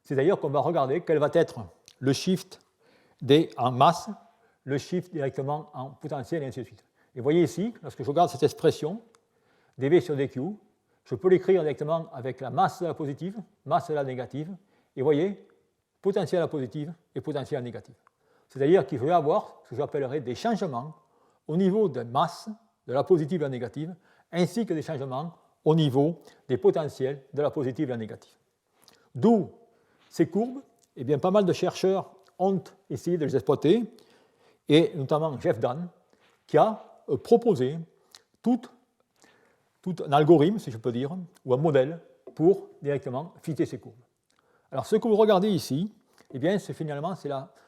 C'est d'ailleurs qu'on va regarder quel va être le shift en masse, le shift directement en potentiel, et ainsi de suite. Et vous voyez ici, lorsque je regarde cette expression, dV sur dQ, je peux l'écrire directement avec la masse de la positive, masse de la négative, et vous voyez, potentiel à la positive et potentiel à la négative. C'est-à-dire qu'il va y avoir ce que j'appellerais des changements au niveau de masse de la positive et de la négative, ainsi que des changements au niveau des potentiels de la positive et de la négative. D'où ces courbes, eh bien, pas mal de chercheurs ont essayé de les exploiter, et notamment Jeff Dahn, qui a proposé tout un algorithme, si je peux dire, ou un modèle pour directement fitter ces courbes. Alors, ce que vous regardez ici, eh bien, c'est finalement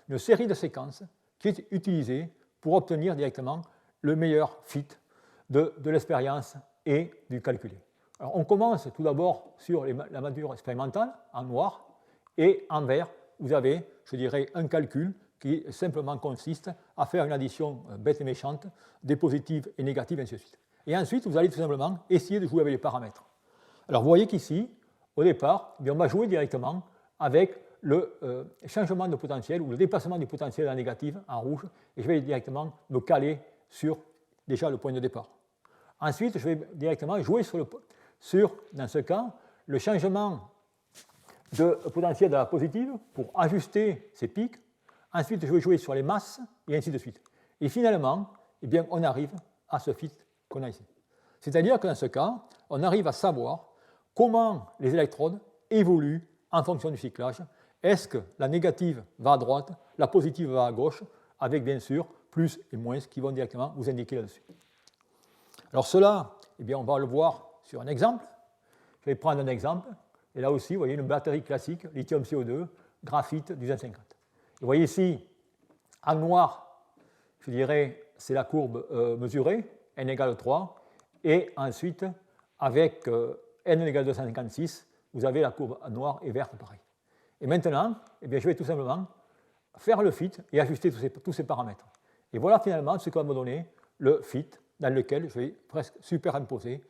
une série de séquences qui est utilisée pour obtenir directement le meilleur fit de l'expérience et du calculé. Alors, on commence tout d'abord sur la mesure expérimentale, en noir, et en vert, vous avez, je dirais, un calcul qui simplement consiste à faire une addition bête et méchante des positives et négatives, et ainsi de suite. Et ensuite, vous allez tout simplement essayer de jouer avec les paramètres. Alors, vous voyez qu'ici, au départ, on va jouer directement avec le changement de potentiel ou le déplacement du potentiel en négative en rouge, et je vais directement me caler sur déjà le point de départ. Ensuite, je vais directement jouer sur dans ce cas, le changement de potentiel de la positive pour ajuster ces pics. Ensuite, je vais jouer sur les masses et ainsi de suite. Et finalement, eh bien, on arrive à ce fit qu'on a ici. C'est-à-dire que dans ce cas, on arrive à savoir comment les électrodes évoluent en fonction du cyclage. Est-ce que la négative va à droite, la positive va à gauche, avec bien sûr plus et moins qui vont directement vous indiquer là-dessus. Alors cela, eh bien, on va le voir sur un exemple. Je vais prendre un exemple. Et là aussi, vous voyez une batterie classique, lithium CO2, graphite du Z50. Vous voyez ici, en noir, je dirais, c'est la courbe mesurée, n égale 3. Et ensuite, avec n égale 256, vous avez la courbe noire et verte pareil. Et maintenant, eh bien, je vais tout simplement faire le fit et ajuster tous ces paramètres. Et voilà finalement ce qui va me donner le fit dans lequel je vais presque superimposer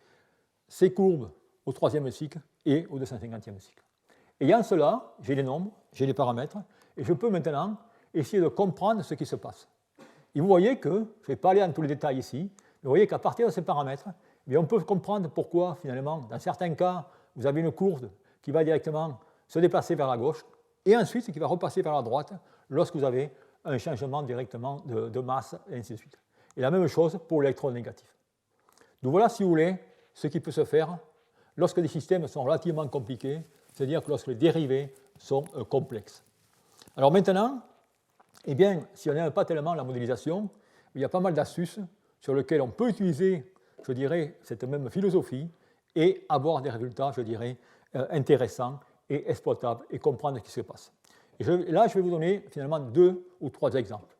ces courbes au troisième cycle et au 250e cycle. Ayant cela, j'ai les nombres, j'ai les paramètres, et je peux maintenant essayer de comprendre ce qui se passe. Et vous voyez que, je ne vais pas aller dans tous les détails ici, mais vous voyez qu'à partir de ces paramètres, eh on peut comprendre pourquoi, finalement, dans certains cas, vous avez une courbe qui va directement se déplacer vers la gauche, et ensuite qui va repasser vers la droite lorsque vous avez un changement directement de masse, et ainsi de suite. Et la même chose pour l'électrode négatif. Donc voilà, si vous voulez, ce qui peut se faire lorsque les systèmes sont relativement compliqués, c'est-à-dire que lorsque les dérivés sont complexes. Alors maintenant, eh bien, si on n'aime pas tellement la modélisation, il y a pas mal d'astuces sur lesquelles on peut utiliser, je dirais, cette même philosophie et avoir des résultats, je dirais, intéressants et exploitables et comprendre ce qui se passe. Et là, je vais vous donner finalement 2 ou 3 exemples.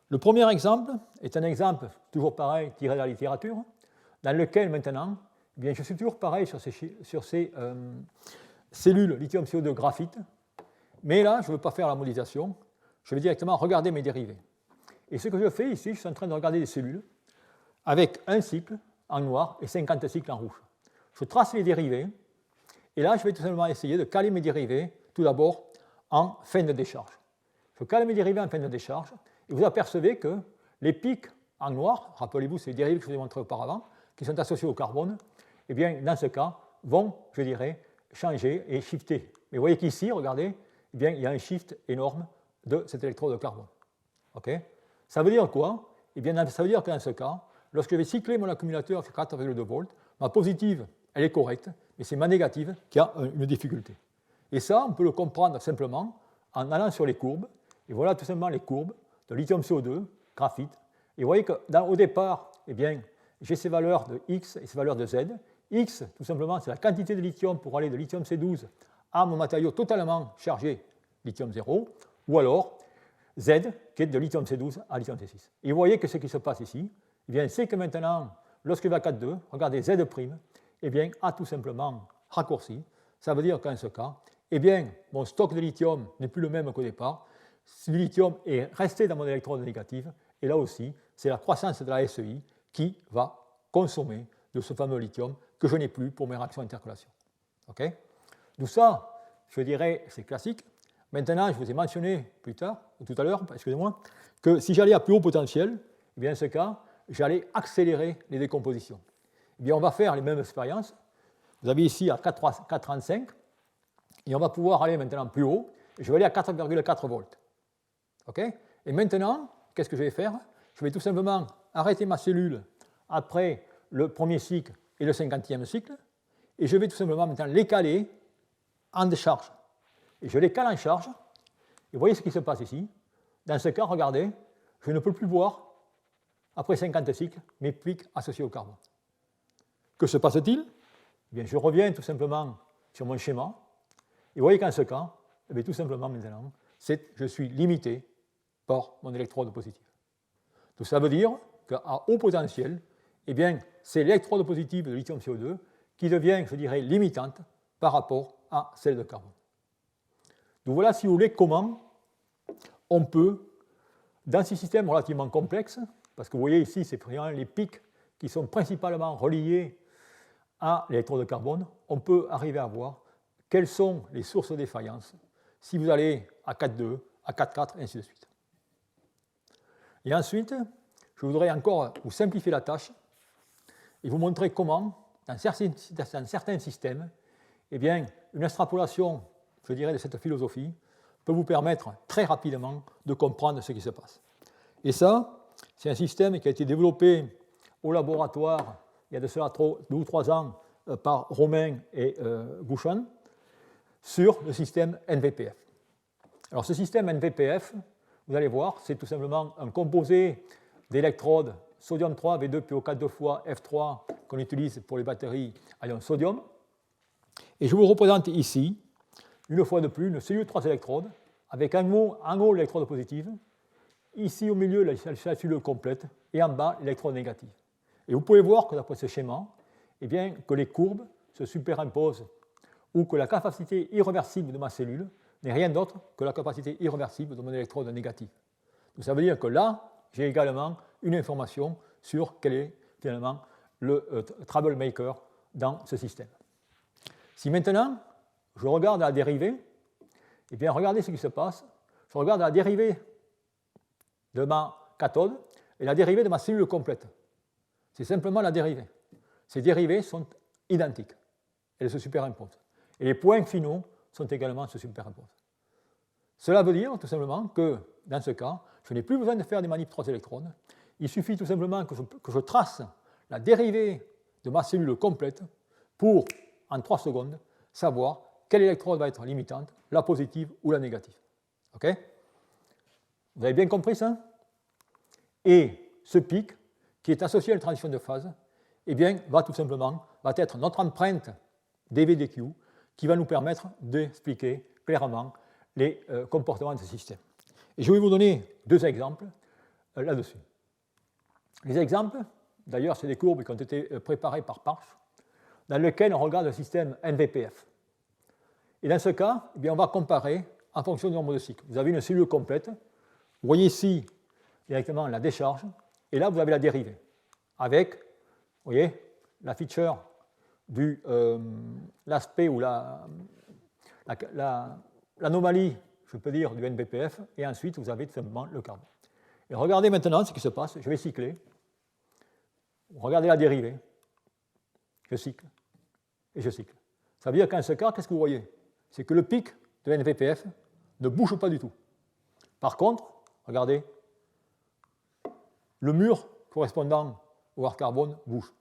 Le premier exemple est un exemple, toujours pareil, tiré de la littérature, dans lequel maintenant, eh bien, je suis toujours pareil sur ces cellules lithium-CO2 graphite, mais là, je ne veux pas faire la modélisation, je vais directement regarder mes dérivés. Et ce que je fais ici, je suis en train de regarder des cellules avec un cycle en noir et 50 cycles en rouge. Je trace les dérivés, et là, je vais tout simplement essayer de caler mes dérivés, tout d'abord, en fin de décharge. Je cale mes dérivés en fin de décharge, et vous apercevez que les pics en noir, rappelez-vous, c'est les dérivés que je vous ai montrés auparavant, qui sont associés au carbone, eh bien, dans ce cas, vont, je dirais, changer et shifter. Mais vous voyez qu'ici, regardez, eh bien, il y a un shift énorme de cet électrode de carbone. Okay, ça veut dire quoi? Eh bien, ça veut dire que dans ce cas, lorsque je vais cycler mon accumulateur sur 4,2 volts, ma positive, elle est correcte, mais c'est ma négative qui a une difficulté. Et ça, on peut le comprendre simplement en allant sur les courbes. Et voilà tout simplement les courbes de lithium-CO2, graphite. Et vous voyez qu'au départ, eh bien, j'ai ces valeurs de X et ces valeurs de Z. X, tout simplement, c'est la quantité de lithium pour aller de lithium C12 à mon matériau totalement chargé lithium 0, ou alors Z, qui est de lithium C12 à lithium C6. Et vous voyez que ce qui se passe ici, eh bien, c'est que maintenant, lorsque je vais à 4,2, regardez Z', eh bien, a tout simplement raccourci. Ça veut dire qu'en ce cas, eh bien, mon stock de lithium n'est plus le même qu'au départ. Le lithium est resté dans mon électrode négative, et là aussi, c'est la croissance de la SEI qui va consommer de ce fameux lithium que je n'ai plus pour mes réactions d'intercalation. Okay, d'où ça, je dirais, c'est classique. Maintenant, je vous ai mentionné plus tard, ou tout à l'heure, excusez-moi, que si j'allais à plus haut potentiel, eh bien, dans ce cas, j'allais accélérer les décompositions. Eh bien, on va faire les mêmes expériences. Vous avez ici à 4,35, et on va pouvoir aller maintenant plus haut, et je vais aller à 4,4 volts. Okay, et maintenant, qu'est-ce que je vais faire? Je vais tout simplement arrêter ma cellule après le premier cycle et le 50e cycle, et je vais tout simplement maintenant les caler en décharge. Et je les cale en charge, et vous voyez ce qui se passe ici. Dans ce cas, regardez, je ne peux plus voir, après 50 cycles, mes pics associés au carbone. Que se passe-t-il? Eh bien, je reviens tout simplement sur mon schéma, et vous voyez qu'en ce cas, eh bien, tout simplement maintenant, je suis limité par mon électrode positive. Donc ça veut dire qu'à haut potentiel, eh bien, c'est l'électrode positive de lithium CO2 qui devient, je dirais, limitante par rapport à celle de carbone. Donc voilà, si vous voulez, comment on peut, dans ces systèmes relativement complexes, parce que vous voyez ici, c'est les pics qui sont principalement reliés à l'électrode de carbone, on peut arriver à voir quelles sont les sources de défaillance si vous allez à 4,2, à 4,4, et ainsi de suite. Et ensuite, je voudrais encore vous simplifier la tâche et vous montrer comment, dans certains systèmes, eh bien, une extrapolation, je dirais, de cette philosophie peut vous permettre très rapidement de comprendre ce qui se passe. Et ça, c'est un système qui a été développé au laboratoire il y a de cela 2 ou 3 ans par Romain et Gouchon sur le système NVPF. Alors ce système NVPF, vous allez voir, c'est tout simplement un composé d'électrodes sodium 3, V2, PO4 2 fois, F3 qu'on utilise pour les batteries à ion sodium. Et je vous représente ici, une fois de plus, une cellule de 3 électrodes avec en haut l'électrode positive, ici au milieu la cellule complète et en bas l'électrode négative. Et vous pouvez voir que d'après ce schéma, eh bien, que les courbes se superimposent ou que la capacité irréversible de ma cellule n'est rien d'autre que la capacité irréversible de mon électrode négative. Donc ça veut dire que là, j'ai également une information sur quel est finalement le troublemaker dans ce système. Si maintenant, je regarde la dérivée, eh bien, regardez ce qui se passe. Je regarde la dérivée de ma cathode et la dérivée de ma cellule complète. C'est simplement la dérivée. Ces dérivées sont identiques. Elles se superimposent. Et les points finaux sont également se superimposent. Cela veut dire tout simplement que, dans ce cas, je n'ai plus besoin de faire des manip 3 électrons. Il suffit tout simplement que je trace la dérivée de ma cellule complète pour, en 3 secondes, savoir quelle électrode va être limitante, la positive ou la négative. OK ? Vous avez bien compris ça? Et ce pic, qui est associé à une transition de phase, eh bien, va être notre empreinte dVdq qui va nous permettre d'expliquer clairement les comportements de ce système. Et je vais vous donner 2 exemples là-dessus. Les exemples, d'ailleurs, c'est des courbes qui ont été préparées par Parche, dans lesquelles on regarde le système NVPF. Et dans ce cas, eh bien, on va comparer en fonction du nombre de cycles. Vous avez une cellule complète. Vous voyez ici directement la décharge, et là, vous avez la dérivée, avec, vous voyez, la feature de l'aspect ou l'anomalie, je peux dire, du NVPF, et ensuite, vous avez tout simplement le carbone. Et regardez maintenant ce qui se passe. Je vais cycler. Regardez la dérivée. Je cycle. Et je cycle. Ça veut dire qu'en ce cas, qu'est-ce que vous voyez? C'est que le pic de NVPF ne bouge pas du tout. Par contre, regardez, le mur correspondant au hard carbone bouge.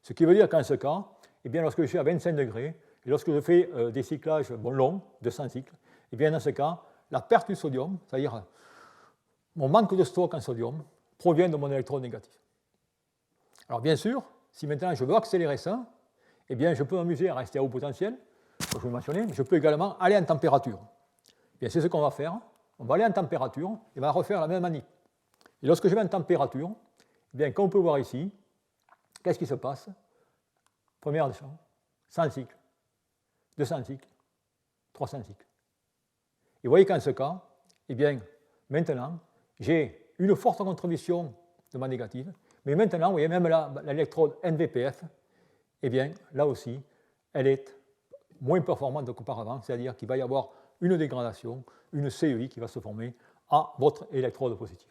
Ce qui veut dire qu'en ce cas, eh bien, lorsque je suis à 25 degrés, et lorsque je fais des cyclages longs, de 100 cycles, eh bien, dans ce cas, la perte du sodium, c'est-à-dire mon manque de stock en sodium, provient de mon électrode négatif. Alors bien sûr, si maintenant je veux accélérer ça, eh bien, je peux m'amuser à rester à haut potentiel, comme je vous mentionné, mais je peux également aller en température. Eh bien, c'est ce qu'on va faire. On va aller en température et on va refaire la même manip. Et lorsque je vais en température, eh bien, comme on peut voir ici, qu'est-ce qui se passe? Première des choses, 100 cycles, 200 cycles, 300 cycles. Et vous voyez qu'en ce cas, eh bien, maintenant, j'ai une forte contribution de ma négative, mais maintenant, vous voyez, même l'électrode NVPF, eh bien, là aussi, elle est moins performante qu'auparavant, c'est-à-dire qu'il va y avoir une dégradation, une CEI qui va se former à votre électrode positive.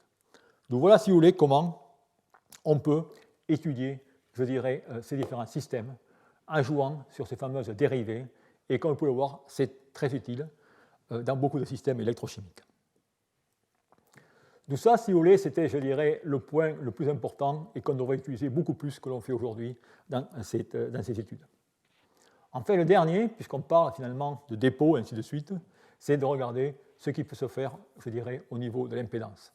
Donc voilà, si vous voulez, comment on peut étudier, je dirais, ces différents systèmes en jouant sur ces fameuses dérivées. Et comme vous pouvez le voir, c'est très utile dans beaucoup de systèmes électrochimiques. Tout ça, si vous voulez, c'était, je dirais, le point le plus important et qu'on devrait utiliser beaucoup plus que l'on fait aujourd'hui dans ces études. Enfin, le dernier, puisqu'on parle finalement de dépôt et ainsi de suite, c'est de regarder ce qui peut se faire, je dirais, au niveau de l'impédance.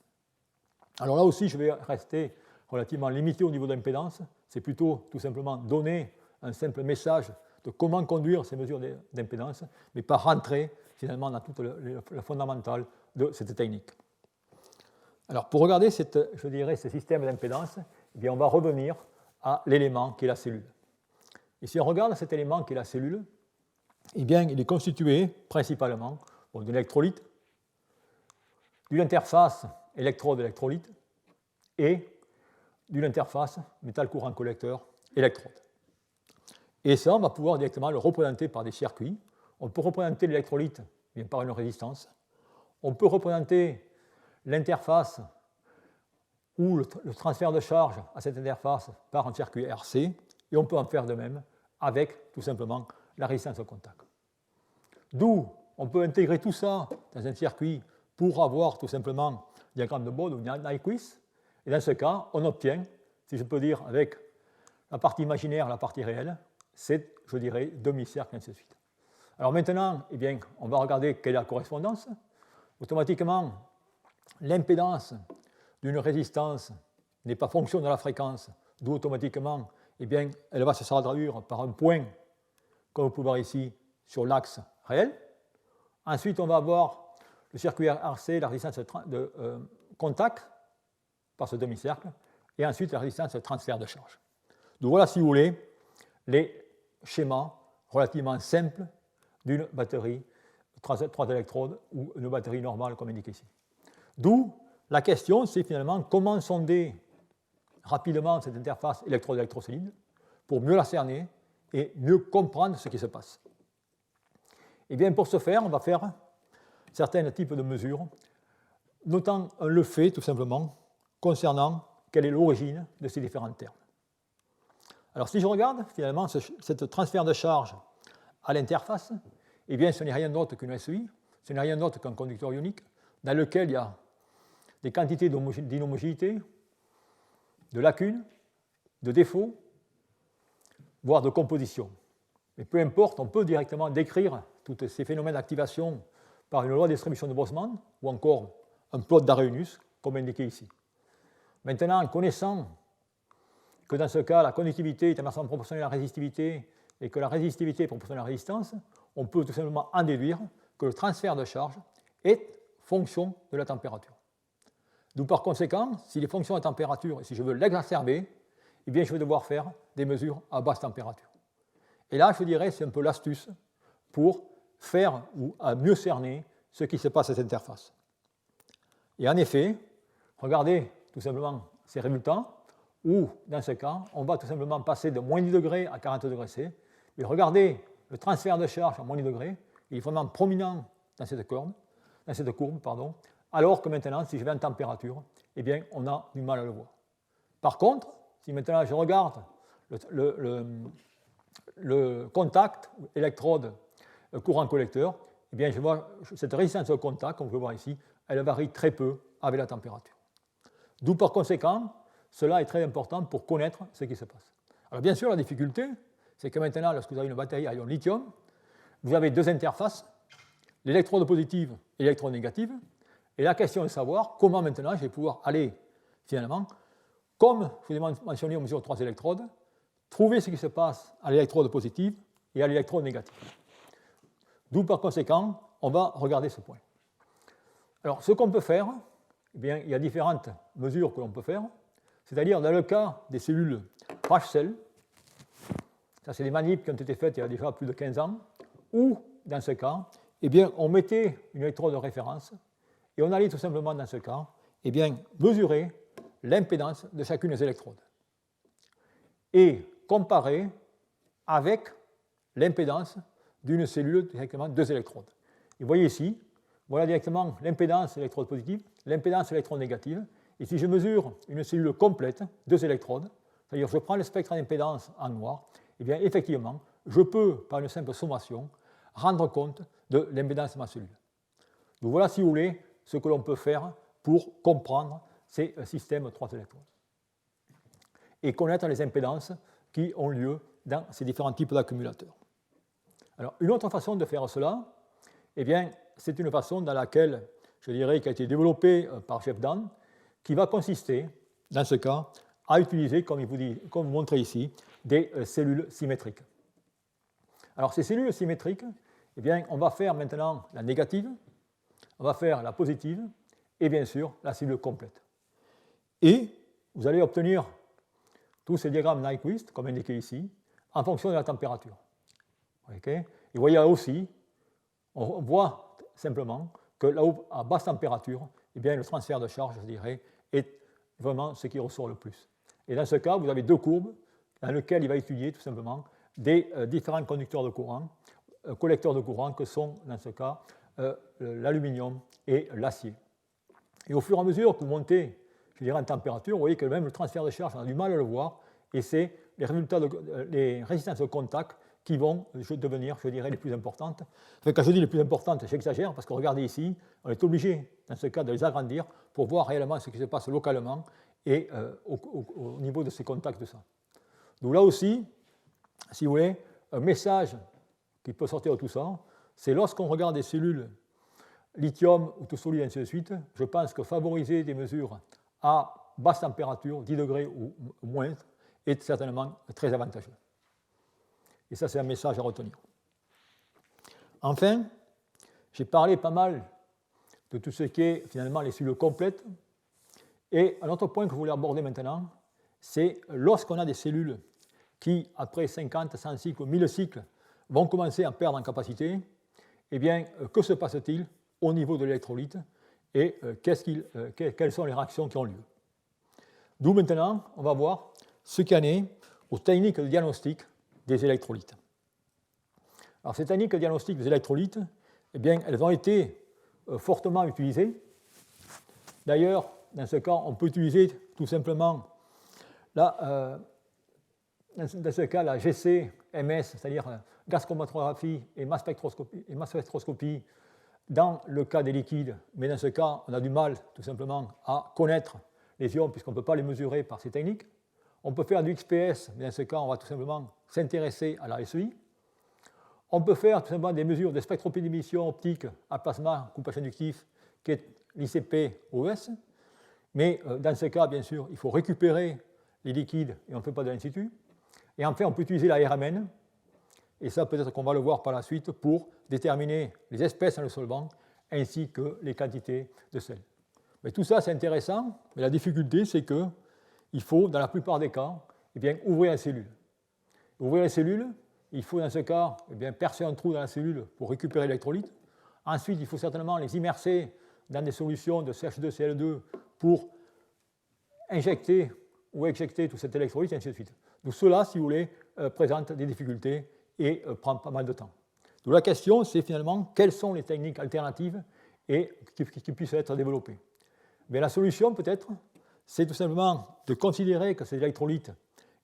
Alors là aussi, je vais rester relativement limité au niveau de l'impédance. C'est plutôt tout simplement donner un simple message de comment conduire ces mesures d'impédance, mais pas rentrer finalement dans tout le fondamental de cette technique. Alors pour regarder je dirais, ces systèmes d'impédance, eh bien, on va revenir à l'élément qui est la cellule. Et si on regarde cet élément qui est la cellule, eh bien, il est constitué principalement d'une électrolyte, d'une interface électrode-électrolyte et d'une interface métal courant collecteur électrode. Et ça, on va pouvoir directement le représenter par des circuits. On peut représenter l'électrolyte bien, par une résistance. On peut représenter l'interface ou le transfert de charge à cette interface par un circuit RC, et on peut en faire de même avec tout simplement la résistance au contact. D'où on peut intégrer tout ça dans un circuit pour avoir tout simplement un diagramme de Bode ou Nyquist, et dans ce cas, on obtient, si je peux dire, avec la partie imaginaire, la partie réelle, c'est, je dirais, demi-cercle, et ainsi de suite. Alors maintenant, eh bien, on va regarder quelle est la correspondance. Automatiquement, l'impédance d'une résistance n'est pas fonction de la fréquence, d'où automatiquement, eh bien, elle va se traduire par un point, comme vous pouvez voir ici, sur l'axe réel. Ensuite, on va avoir le circuit RC, la résistance de contact par ce demi-cercle, et ensuite la résistance de transfert de charge. Donc voilà, si vous voulez, les schémas relativement simples d'une batterie 3 électrodes ou une batterie normale comme indiqué ici. D'où la question, c'est finalement comment sonder rapidement cette interface électrode-électrosolide pour mieux la cerner et mieux comprendre ce qui se passe. Et bien pour ce faire, on va faire certains types de mesures, notant le fait tout simplement concernant quelle est l'origine de ces différents termes. Alors si je regarde finalement ce transfert de charge à l'interface, eh bien ce n'est rien d'autre qu'une SEI, ce n'est rien d'autre qu'un conducteur ionique dans lequel il y a des quantités d'inhomogénéité, de lacunes, de défauts, voire de composition. Mais peu importe, on peut directement décrire tous ces phénomènes d'activation par une loi de distribution de Boltzmann ou encore un plot d'Arrhenius, comme indiqué ici. Maintenant, en connaissant que dans ce cas, la conductivité est inversement proportionnelle à la résistivité et que la résistivité est proportionnelle à la résistance, on peut tout simplement en déduire que le transfert de charge est fonction de la température. D'où par conséquent, s'il est fonction de la température et si je veux l'exacerber, eh bien je vais devoir faire des mesures à basse température. Et là, je dirais, c'est un peu l'astuce pour faire ou à mieux cerner ce qui se passe à cette interface. Et en effet, regardez tout simplement ces résultats, où, dans ce cas, on va tout simplement passer de moins 10 degrés à 40 degrés C. Et regardez le transfert de charge à moins 10 degrés, il est vraiment prominent dans cette courbe, alors que maintenant, si je vais en température, eh bien, on a du mal à le voir. Par contre, si maintenant je regarde le contact électrode courant collecteur, eh bien, je vois cette résistance au contact, comme vous pouvez voir ici, elle varie très peu avec la température. D'où par conséquent, cela est très important pour connaître ce qui se passe. Alors bien sûr, la difficulté, c'est que maintenant, lorsque vous avez une batterie à ion lithium, vous avez deux interfaces, l'électrode positive et l'électrode négative, et la question est de savoir comment maintenant je vais pouvoir aller, finalement, comme je vous ai mentionné, on mesure 3 électrodes, trouver ce qui se passe à l'électrode positive et à l'électrode négative. D'où par conséquent, on va regarder ce point. Alors, ce qu'on peut faire, eh bien, il y a différentes mesures que l'on peut faire, c'est-à-dire dans le cas des cellules H-cell, ça c'est des manips qui ont été faites il y a déjà plus de 15 ans, ou dans ce cas, eh bien, on mettait une électrode de référence et on allait tout simplement dans ce cas eh bien, mesurer l'impédance de chacune des électrodes et comparer avec l'impédance d'une cellule directement 2 électrodes. Et vous voyez ici, voilà directement l'impédance électrode positive, l'impédance électrode négative. Et si je mesure une cellule complète, 2 électrodes, c'est-à-dire je prends le spectre d'impédance en noir, et bien effectivement, je peux, par une simple sommation, rendre compte de l'impédance de ma cellule. Donc voilà, si vous voulez, ce que l'on peut faire pour comprendre ces systèmes 3 électrodes et connaître les impédances qui ont lieu dans ces différents types d'accumulateurs. Alors, une autre façon de faire cela, eh bien, c'est une façon dans laquelle, je dirais, qui a été développée par Jeff Dahn, qui va consister, dans ce cas, à utiliser, comme vous montrez ici, des cellules symétriques. Alors, ces cellules symétriques, eh bien, on va faire maintenant la négative, on va faire la positive, et bien sûr, la cellule complète. Et vous allez obtenir tous ces diagrammes Nyquist, comme indiqué ici, en fonction de la température. Okay. Et vous voyez là aussi, on voit simplement que là-haut, à basse température, eh bien, le transfert de charge, je dirais, est vraiment ce qui ressort le plus. Et dans ce cas, vous avez deux courbes dans lesquelles il va étudier tout simplement des différents conducteurs de courant, collecteurs de courant que sont, dans ce cas, l'aluminium et l'acier. Et au fur et à mesure que vous montez, je dirais, en température, vous voyez que même le transfert de charge, on a du mal à le voir, et c'est les résistances au contact qui vont devenir, je dirais, les plus importantes. Enfin, quand je dis les plus importantes, j'exagère, parce que regardez ici, on est obligé, dans ce cas, de les agrandir pour voir réellement ce qui se passe localement et au niveau de ces contacts de ça. Donc là aussi, si vous voulez, un message qui peut sortir de tout ça, c'est lorsqu'on regarde des cellules lithium ou tout solide, ainsi de suite, je pense que favoriser des mesures à basse température, 10 degrés ou moins, est certainement très avantageux. Et ça, c'est un message à retenir. Enfin, j'ai parlé pas mal de tout ce qui est finalement les cellules complètes. Et un autre point que je voulais aborder maintenant, c'est lorsqu'on a des cellules qui, après 50, 100 cycles ou 1000 cycles, vont commencer à perdre en capacité, eh bien, que se passe-t-il au niveau de l'électrolyte et quelles sont les réactions qui ont lieu. D'où maintenant, on va voir ce qu'il y en est aux techniques de diagnostic des électrolytes. Alors, ces techniques de diagnostic des électrolytes, eh bien, elles ont été fortement utilisées. D'ailleurs, dans ce cas, on peut utiliser tout simplement dans ce cas, la GC-MS, c'est-à-dire gaz chromatographie et masse spectroscopie dans le cas des liquides, mais dans ce cas, on a du mal tout simplement à connaître les ions puisqu'on ne peut pas les mesurer par ces techniques. On peut faire du XPS, mais dans ce cas, on va tout simplement s'intéresser à la SEI. On peut faire tout simplement des mesures de spectroscopie d'émission optique à plasma coupage inductif, qui est l'ICP-OES. Mais dans ce cas, bien sûr, il faut récupérer les liquides et on ne fait pas de l'in situ. Et enfin, on peut utiliser la RMN, et ça peut-être qu'on va le voir par la suite, pour déterminer les espèces dans le solvant ainsi que les quantités de sel. Mais tout ça, c'est intéressant, mais la difficulté, c'est qu'il faut, dans la plupart des cas, eh bien, ouvrir la cellule. Ouvrir les cellules, il faut dans ce cas eh bien, percer un trou dans la cellule pour récupérer l'électrolyte. Ensuite, il faut certainement les immerser dans des solutions de CH2Cl2 pour injecter ou éjecter tout cet électrolyte, et ainsi de suite. Donc cela, si vous voulez, présente des difficultés et prend pas mal de temps. Donc la question, c'est finalement quelles sont les techniques alternatives et qui puissent être développées. Mais la solution, peut-être, c'est tout simplement de considérer que ces électrolytes,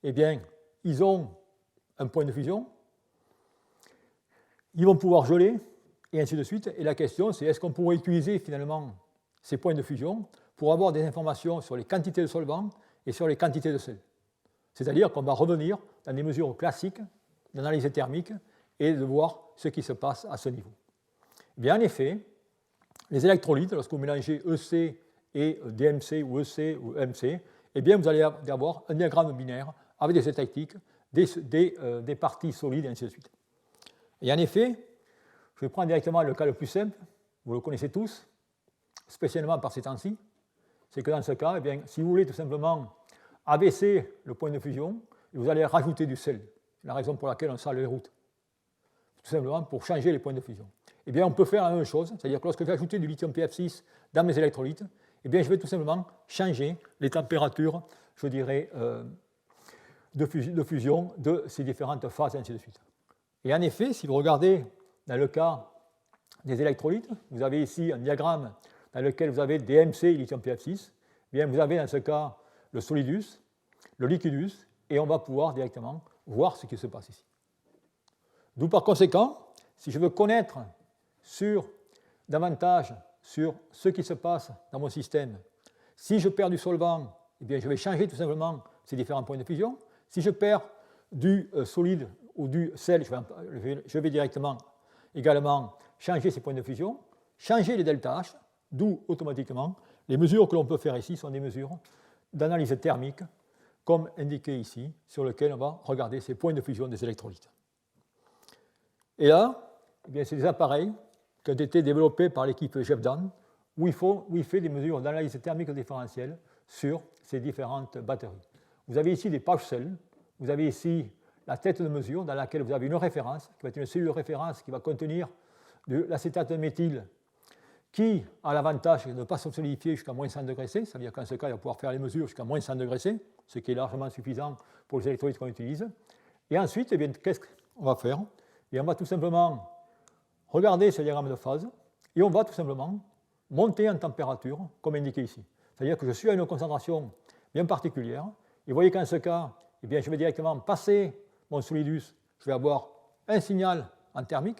eh bien, ils ont un point de fusion, ils vont pouvoir geler, et ainsi de suite. Et la question, c'est est-ce qu'on pourrait utiliser finalement ces points de fusion pour avoir des informations sur les quantités de solvant et sur les quantités de sel. C'est-à-dire qu'on va revenir dans des mesures classiques d'analyse thermique et de voir ce qui se passe à ce niveau. Bien, en effet, les électrolytes, lorsque vous mélangez EC et DMC ou EC ou MC, eh bien, vous allez avoir un diagramme binaire avec des éclectiques, des parties solides, et ainsi de suite. Et en effet, je vais prendre directement le cas le plus simple, vous le connaissez tous, spécialement par ces temps-ci, c'est que dans ce cas, eh bien, si vous voulez tout simplement abaisser le point de fusion, vous allez rajouter du sel, la raison pour laquelle on sale les routes, tout simplement pour changer les points de fusion. Eh bien, on peut faire la même chose, c'est-à-dire que lorsque je vais ajouter du lithium PF6 dans mes électrolytes, eh bien, je vais tout simplement changer les températures, je dirais, de fusion de ces différentes phases, et ainsi de suite. Et en effet, si vous regardez dans le cas des électrolytes, vous avez ici un diagramme dans lequel vous avez DMC et lithium PF6. Eh bien, vous avez dans ce cas le solidus, le liquidus, et on va pouvoir directement voir ce qui se passe ici. D'où par conséquent, si je veux connaître davantage sur ce qui se passe dans mon système, si je perds du solvant, eh bien, je vais changer tout simplement ces différents points de fusion. Si je perds du solide ou du sel, je vais directement également changer ces points de fusion, changer les ΔH, d'où automatiquement les mesures que l'on peut faire ici sont des mesures d'analyse thermique, comme indiqué ici, sur lesquelles on va regarder ces points de fusion des électrolytes. Et là, eh c'est des appareils qui ont été développés par l'équipe Jevdan, où il fait des mesures d'analyse thermique différentielle sur ces différentes batteries. Vous avez ici des pouch cells, vous avez ici la tête de mesure dans laquelle vous avez une référence, qui va être une cellule de référence qui va contenir de l'acétate de méthyle, qui a l'avantage de ne pas se solidifier jusqu'à moins 100 degrés C, ça veut dire qu'en ce cas, il va pouvoir faire les mesures jusqu'à moins 100 degrés C, ce qui est largement suffisant pour les électrolytes qu'on utilise. Et ensuite, eh bien, qu'est-ce qu'on va faire? Et on va tout simplement regarder ce diagramme de phase Et on va tout simplement monter en température, comme indiqué ici. C'est-à-dire que je suis à une concentration bien particulière. Et vous voyez qu'en ce cas, eh bien, je vais directement passer mon solidus, je vais avoir un signal en thermique.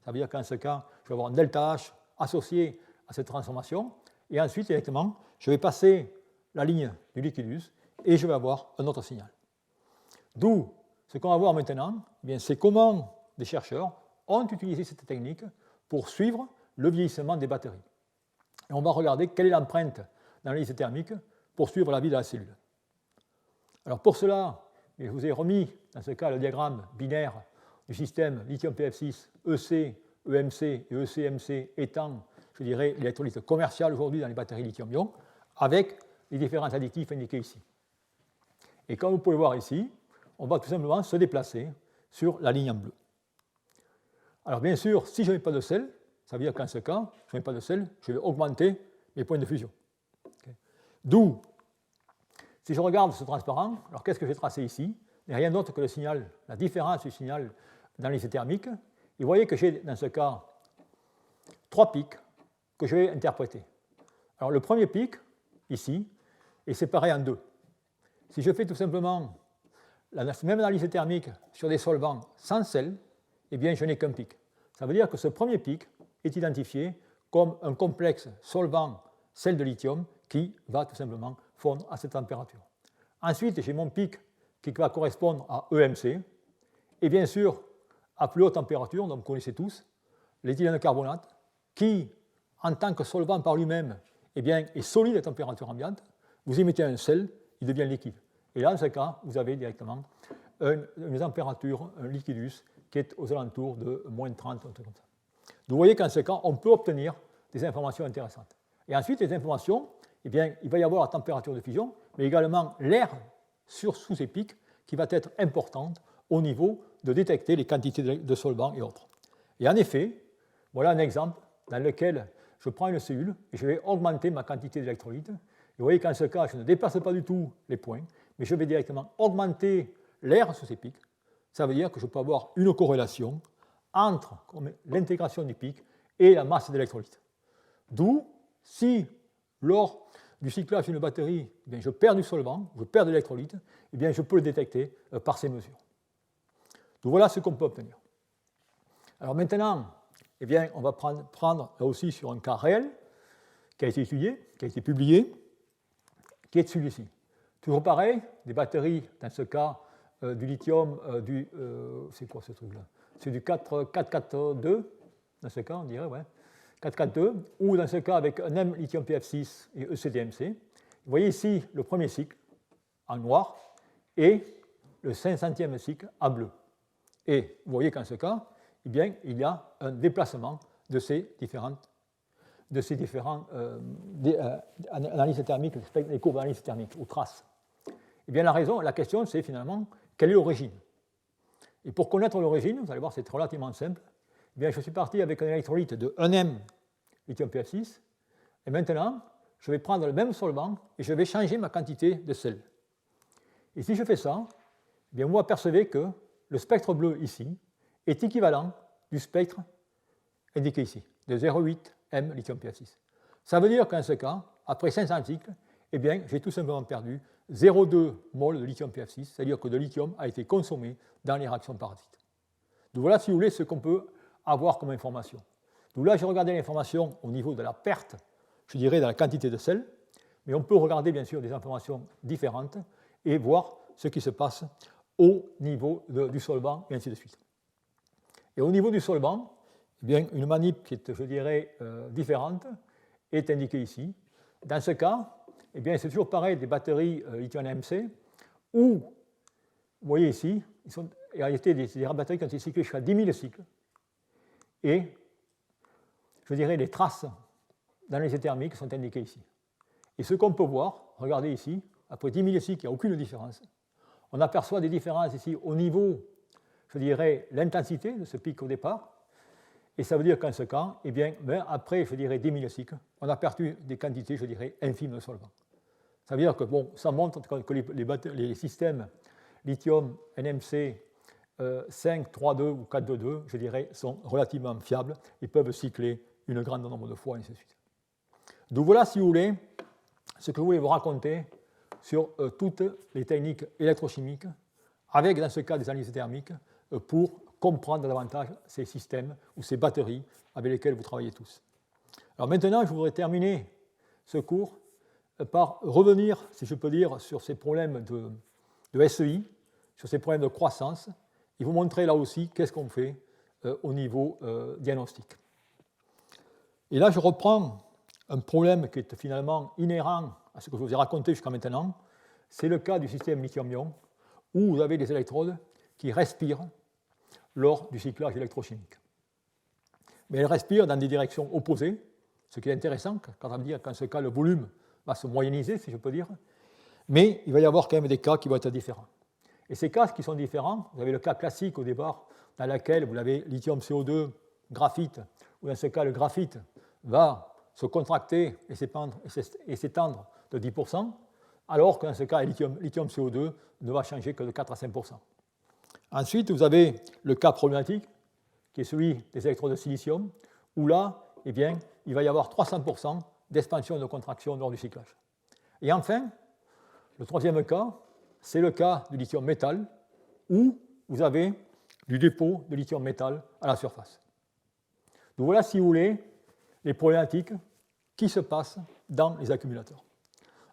Ça veut dire qu'en ce cas, je vais avoir un delta H associé à cette transformation. Et ensuite, directement, je vais passer la ligne du liquidus et je vais avoir un autre signal. D'où, ce qu'on va voir maintenant, eh c'est comment des chercheurs ont utilisé cette technique pour suivre le vieillissement des batteries. Et on va regarder quelle est l'empreinte d'analyse thermique pour suivre la vie de la cellule. Alors pour cela, je vous ai remis, dans ce cas, le diagramme binaire du système lithium-PF6, EC, EMC et ECMC étant, je dirais, l'électrolyte commercial aujourd'hui dans les batteries lithium-ion, avec les différents additifs indiqués ici. Et comme vous pouvez voir ici, on va tout simplement se déplacer sur la ligne en bleu. Alors bien sûr, si je ne mets pas de sel, ça veut dire qu'en ce cas, je ne mets pas de sel, je vais augmenter mes points de fusion. Okay. D'où, si je regarde ce transparent, alors qu'est-ce que j'ai tracé ici? Il n'y a rien d'autre que le signal, la différence du signal d'analyse thermique. Et vous voyez que j'ai, dans ce cas, 3 pics que je vais interpréter. Alors le premier pic, ici, est séparé en 2. Si je fais tout simplement la même analyse thermique sur des solvants sans sel, eh bien je n'ai qu'un pic. Ça veut dire que ce premier pic est identifié comme un complexe solvant-sel de lithium qui va tout simplement fondre à cette température. Ensuite, j'ai mon pic qui va correspondre à EMC, et bien sûr, à plus haute température, donc vous connaissez tous, l'éthylène carbonate, qui, en tant que solvant par lui-même, eh bien, est solide à température ambiante. Vous y mettez un sel, il devient liquide. Et là, dans ce cas, vous avez directement une température, un liquidus, qui est aux alentours de moins 30, un truc comme ça. Donc, vous voyez qu'en ce cas, on peut obtenir des informations intéressantes. Et ensuite, les informations, eh bien, il va y avoir la température de fusion, mais également l'air sous ces pics qui va être importante au niveau de détecter les quantités de solvants et autres. Et en effet, voilà un exemple dans lequel je prends une cellule et je vais augmenter ma quantité d'électrolytes. Vous voyez qu'en ce cas, je ne déplace pas du tout les points, mais je vais directement augmenter l'air sous ces pics. Ça veut dire que je peux avoir une corrélation entre l'intégration du pic et la masse d'électrolytes. D'où, si lors du cyclage d'une batterie, eh bien, je perds du solvant, je perds de l'électrolyte, eh bien, je peux le détecter par ces mesures. Donc voilà ce qu'on peut obtenir. Alors maintenant, eh bien, on va prendre là aussi sur un cas réel qui a été étudié, qui a été publié, qui est celui-ci. Toujours pareil, des batteries, dans ce cas, du lithium, c'est quoi ce truc-là? C'est du 442, dans ce cas, on dirait, ouais. 442, ou dans ce cas avec un M lithium PF6 et ECDMC. Vous voyez ici le premier cycle en noir et le 500e cycle en bleu. Et vous voyez qu'en ce cas, eh bien, il y a un déplacement de ces différentes analyses thermiques, les courbes d'analyse thermique ou traces. Eh bien, la question, c'est finalement quelle est l'origine. Et pour connaître l'origine, vous allez voir, c'est relativement simple. Eh bien, je suis parti avec un électrolyte de 1M lithium PF6, et maintenant, je vais prendre le même solvant et je vais changer ma quantité de sel. Et si je fais ça, eh bien, vous apercevez que le spectre bleu ici est équivalent du spectre indiqué ici, de 0,8 M lithium PF6. Ça veut dire qu'en ce cas, après 500 cycles, eh bien, j'ai tout simplement perdu 0,2 mol de lithium PF6, c'est-à-dire que le lithium a été consommé dans les réactions parasites. Donc voilà, si vous voulez, ce qu'on peut avoir comme information. Donc là, j'ai regardé l'information au niveau de la perte, je dirais, dans la quantité de sel, mais on peut regarder, bien sûr, des informations différentes et voir ce qui se passe au niveau du solvant, et ainsi de suite. Et au niveau du solvant, eh bien, une manip qui est, je dirais, différente est indiquée ici. Dans ce cas, eh bien, c'est toujours pareil, des batteries lithium-MC, où, vous voyez ici, ils sont en réalité des batteries qui ont été cyclées jusqu'à 10 000 cycles. Et, je dirais, les traces d'analyse thermique sont indiquées ici. Et ce qu'on peut voir, regardez ici, après 10 000 cycles, il n'y a aucune différence. On aperçoit des différences ici au niveau, je dirais, l'intensité de ce pic au départ. Et ça veut dire qu'en ce cas, eh bien, après, je dirais, 10 000 cycles, on a perdu des quantités, je dirais, infimes de solvants. Ça veut dire que, bon, ça montre que les systèmes lithium, NMC, 5, 3,2 ou 4,2, je dirais, sont relativement fiables et peuvent cycler une grande nombre de fois, et ainsi de suite. Donc voilà, si vous voulez, ce que je voulais vous raconter sur toutes les techniques électrochimiques, avec dans ce cas des analyses thermiques, pour comprendre davantage ces systèmes ou ces batteries avec lesquelles vous travaillez tous. Alors maintenant, je voudrais terminer ce cours par revenir, si je peux dire, sur ces problèmes de SEI, sur ces problèmes de croissance, et vous montrer là aussi qu'est-ce qu'on fait au niveau diagnostic. Et là, je reprends un problème qui est finalement inhérent à ce que je vous ai raconté jusqu'à maintenant. C'est le cas du système lithium-ion, où vous avez des électrodes qui respirent lors du cyclage électrochimique. Mais elles respirent dans des directions opposées, ce qui est intéressant, quand on dire qu'en ce cas, le volume va se moyenniser, si je peux dire, mais il va y avoir quand même des cas qui vont être différents. Et ces cas qui sont différents, vous avez le cas classique au départ, dans lequel vous avez lithium CO2, graphite, où dans ce cas, le graphite va se contracter et s'étendre de 10%, alors que dans ce cas, le lithium CO2 ne va changer que de 4 à 5%. Ensuite, vous avez le cas problématique, qui est celui des électrodes de silicium, où là, eh bien, il va y avoir 300% d'expansion et de contraction lors du cyclage. Et enfin, le troisième cas, c'est le cas du lithium métal, où vous avez du dépôt de lithium métal à la surface. Donc voilà, si vous voulez, les problématiques qui se passent dans les accumulateurs.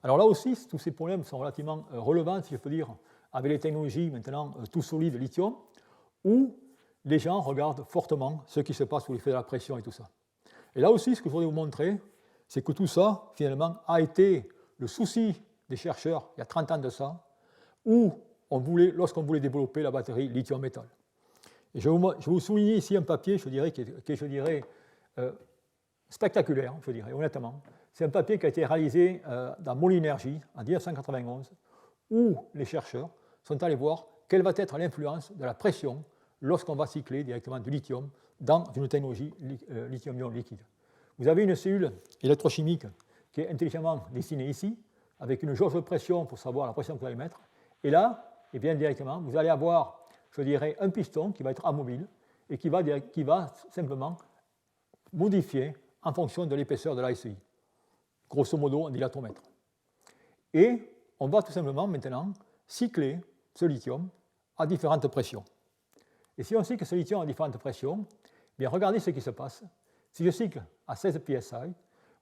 Alors là aussi, tous ces problèmes sont relativement relevants, si je peux dire, avec les technologies maintenant tout solides lithium, où les gens regardent fortement ce qui se passe sous l'effet de la pression et tout ça. Et là aussi, ce que je voudrais vous montrer, c'est que tout ça, finalement, a été le souci des chercheurs il y a 30 ans de ça, où lorsqu'on voulait développer la batterie lithium-métal. Et je vais vous souligner ici un papier, je dirais, qui est spectaculaire, je dirais, honnêtement. C'est un papier qui a été réalisé dans Molinergie en 1991, où les chercheurs sont allés voir quelle va être l'influence de la pression lorsqu'on va cycler directement du lithium dans une technologie lithium-ion liquide. Vous avez une cellule électrochimique qui est intelligemment dessinée ici, avec une jauge de pression pour savoir la pression que vous allez mettre. Et là, eh bien, directement, vous allez avoir, je dirais, un piston qui va être amobile et qui va simplement modifier en fonction de l'épaisseur de la SEI. Grosso modo, un dilatomètre. Et on va tout simplement maintenant cycler ce lithium à différentes pressions. Et si on cycle ce lithium à différentes pressions, bien regardez ce qui se passe. Si je cycle à 16 psi, vous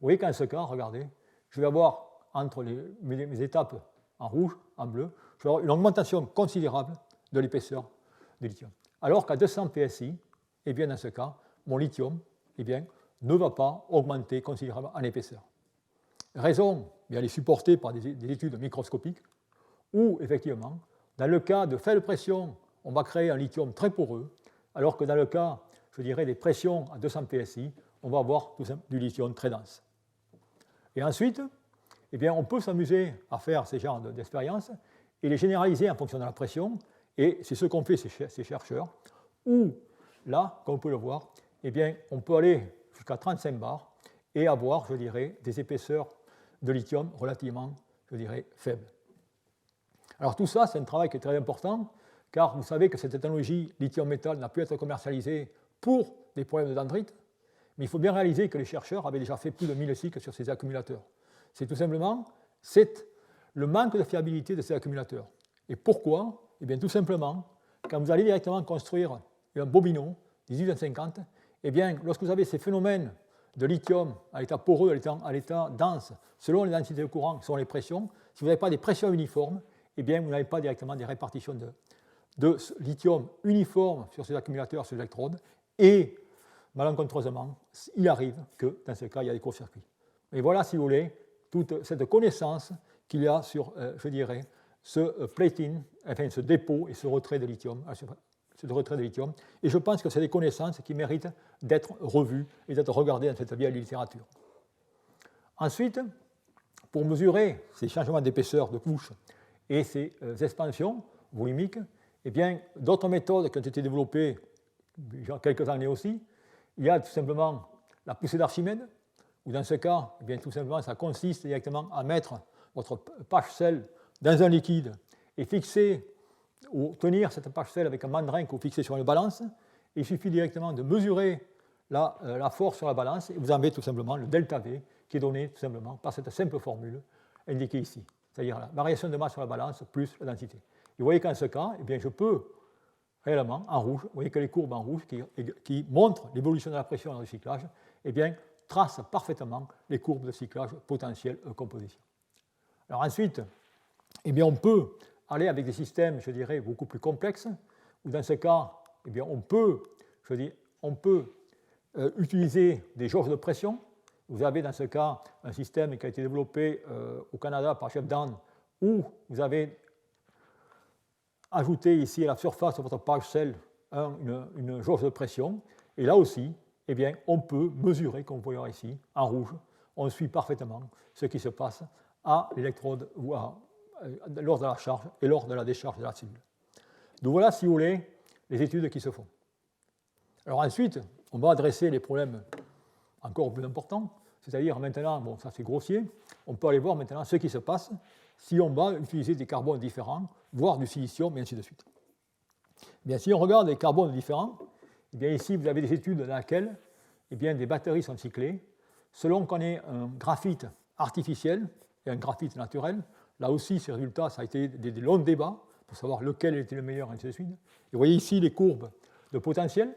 voyez qu'en ce cas, regardez, je vais avoir entre mes étapes en rouge, en bleu, je vais avoir une augmentation considérable de l'épaisseur du lithium. Alors qu'à 200 psi, eh bien dans ce cas, mon lithium eh bien, ne va pas augmenter considérablement en épaisseur. Raison, bien, elle est supportée par des études microscopiques où, effectivement, dans le cas de faible pression, on va créer un lithium très poreux, alors que dans le cas, je dirais, des pressions à 200 psi, on va avoir du lithium très dense. Et ensuite, eh bien, on peut s'amuser à faire ces genres d'expériences et les généraliser en fonction de la pression, et c'est ce qu'ont fait ces chercheurs, où, là, comme on peut le voir, eh bien, on peut aller jusqu'à 35 bars et avoir, je dirais, des épaisseurs de lithium relativement, je dirais, faibles. Alors tout ça, c'est un travail qui est très important, car vous savez que cette technologie lithium-métal n'a pu être commercialisée pour des problèmes de dendrite, mais il faut bien réaliser que les chercheurs avaient déjà fait plus de 1000 cycles sur ces accumulateurs. C'est tout simplement le manque de fiabilité de ces accumulateurs. Et pourquoi? Eh bien tout simplement, quand vous allez directement construire un bobino 1850, eh bien lorsque vous avez ces phénomènes de lithium à l'état poreux, à l'état dense, selon les densités de courant, selon les pressions, si vous n'avez pas des pressions uniformes, eh bien vous n'avez pas directement des répartitions de lithium uniformes sur ces accumulateurs, sur les électrodes, et malencontreusement, il arrive que dans ce cas, il y a des court-circuits. Et voilà, si vous voulez, toute cette connaissance qu'il y a sur, je dirais, ce plating, enfin ce dépôt et ce retrait de lithium, Et je pense que c'est des connaissances qui méritent d'être revues et d'être regardées dans cette vieille littérature. Ensuite, pour mesurer ces changements d'épaisseur de couche et ces expansions volumiques, eh bien, d'autres méthodes qui ont été développées il y a quelques années aussi, il y a tout simplement la poussée d'Archimède, où dans ce cas, eh bien, tout simplement, ça consiste directement à mettre votre patch-cell dans un liquide et fixer ou tenir cette patch-cell avec un mandrin que vous fixez sur une balance. Il suffit directement de mesurer la force sur la balance, et vous en avez tout simplement le delta V, qui est donné tout simplement par cette simple formule indiquée ici, c'est-à-dire la variation de masse sur la balance plus la densité. Et vous voyez qu'en ce cas, eh bien, je peux réellement, en rouge, vous voyez que les courbes en rouge qui montrent l'évolution de la pression dans le cyclage, eh bien, tracent parfaitement les courbes de cyclage potentiel composition. Alors ensuite, eh bien, on peut aller avec des systèmes, je dirais, beaucoup plus complexes, où dans ce cas, eh bien, on peut utiliser des jauges de pression. Vous avez dans ce cas un système qui a été développé au Canada par Jeff Dahn, où vous avez ajouté ici à la surface de votre parcelle une jauge de pression. Et là aussi, eh bien, on peut mesurer, comme vous voyez ici, en rouge, on suit parfaitement ce qui se passe à l'électrode ou lors de la charge et lors de la décharge de la cellule. Donc voilà, si vous voulez, les études qui se font. Alors ensuite, on va adresser les problèmes encore plus importants, c'est-à-dire maintenant, bon, ça c'est grossier, on peut aller voir maintenant ce qui se passe si on va utiliser des carbones différents, voire du silicium, et ainsi de suite. Bien, si on regarde les carbones différents, eh bien, ici vous avez des études dans lesquelles eh bien, des batteries sont cyclées selon qu'on ait un graphite artificiel et un graphite naturel. Là aussi, ces résultats, ça a été des longs débats pour savoir lequel était le meilleur, et ainsi de suite. Et vous voyez ici les courbes de potentiel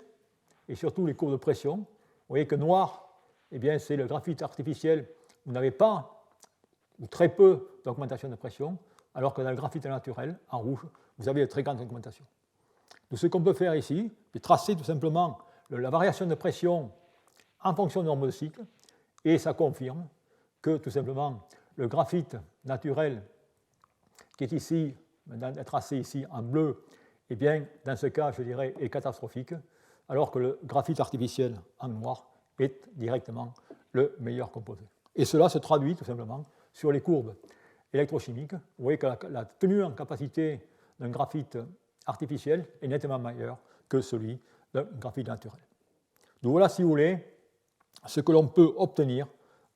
et surtout les courbes de pression. Vous voyez que noir, eh bien, c'est le graphite artificiel. Vous n'avez pas ou très peu d'augmentation de pression, alors que dans le graphite naturel, en rouge, vous avez de très grandes augmentations. Donc, ce qu'on peut faire ici, c'est tracer tout simplement la variation de pression en fonction du nombre de cycles, et ça confirme que tout simplement le graphite naturel qui est ici, tracé ici en bleu, eh bien, dans ce cas, je dirais, est catastrophique, alors que le graphite artificiel en noir est directement le meilleur composé. Et cela se traduit tout simplement sur les courbes électrochimiques. Vous voyez que la tenue en capacité d'un graphite artificiel est nettement meilleure que celui d'un graphite naturel. Donc voilà, si vous voulez, ce que l'on peut obtenir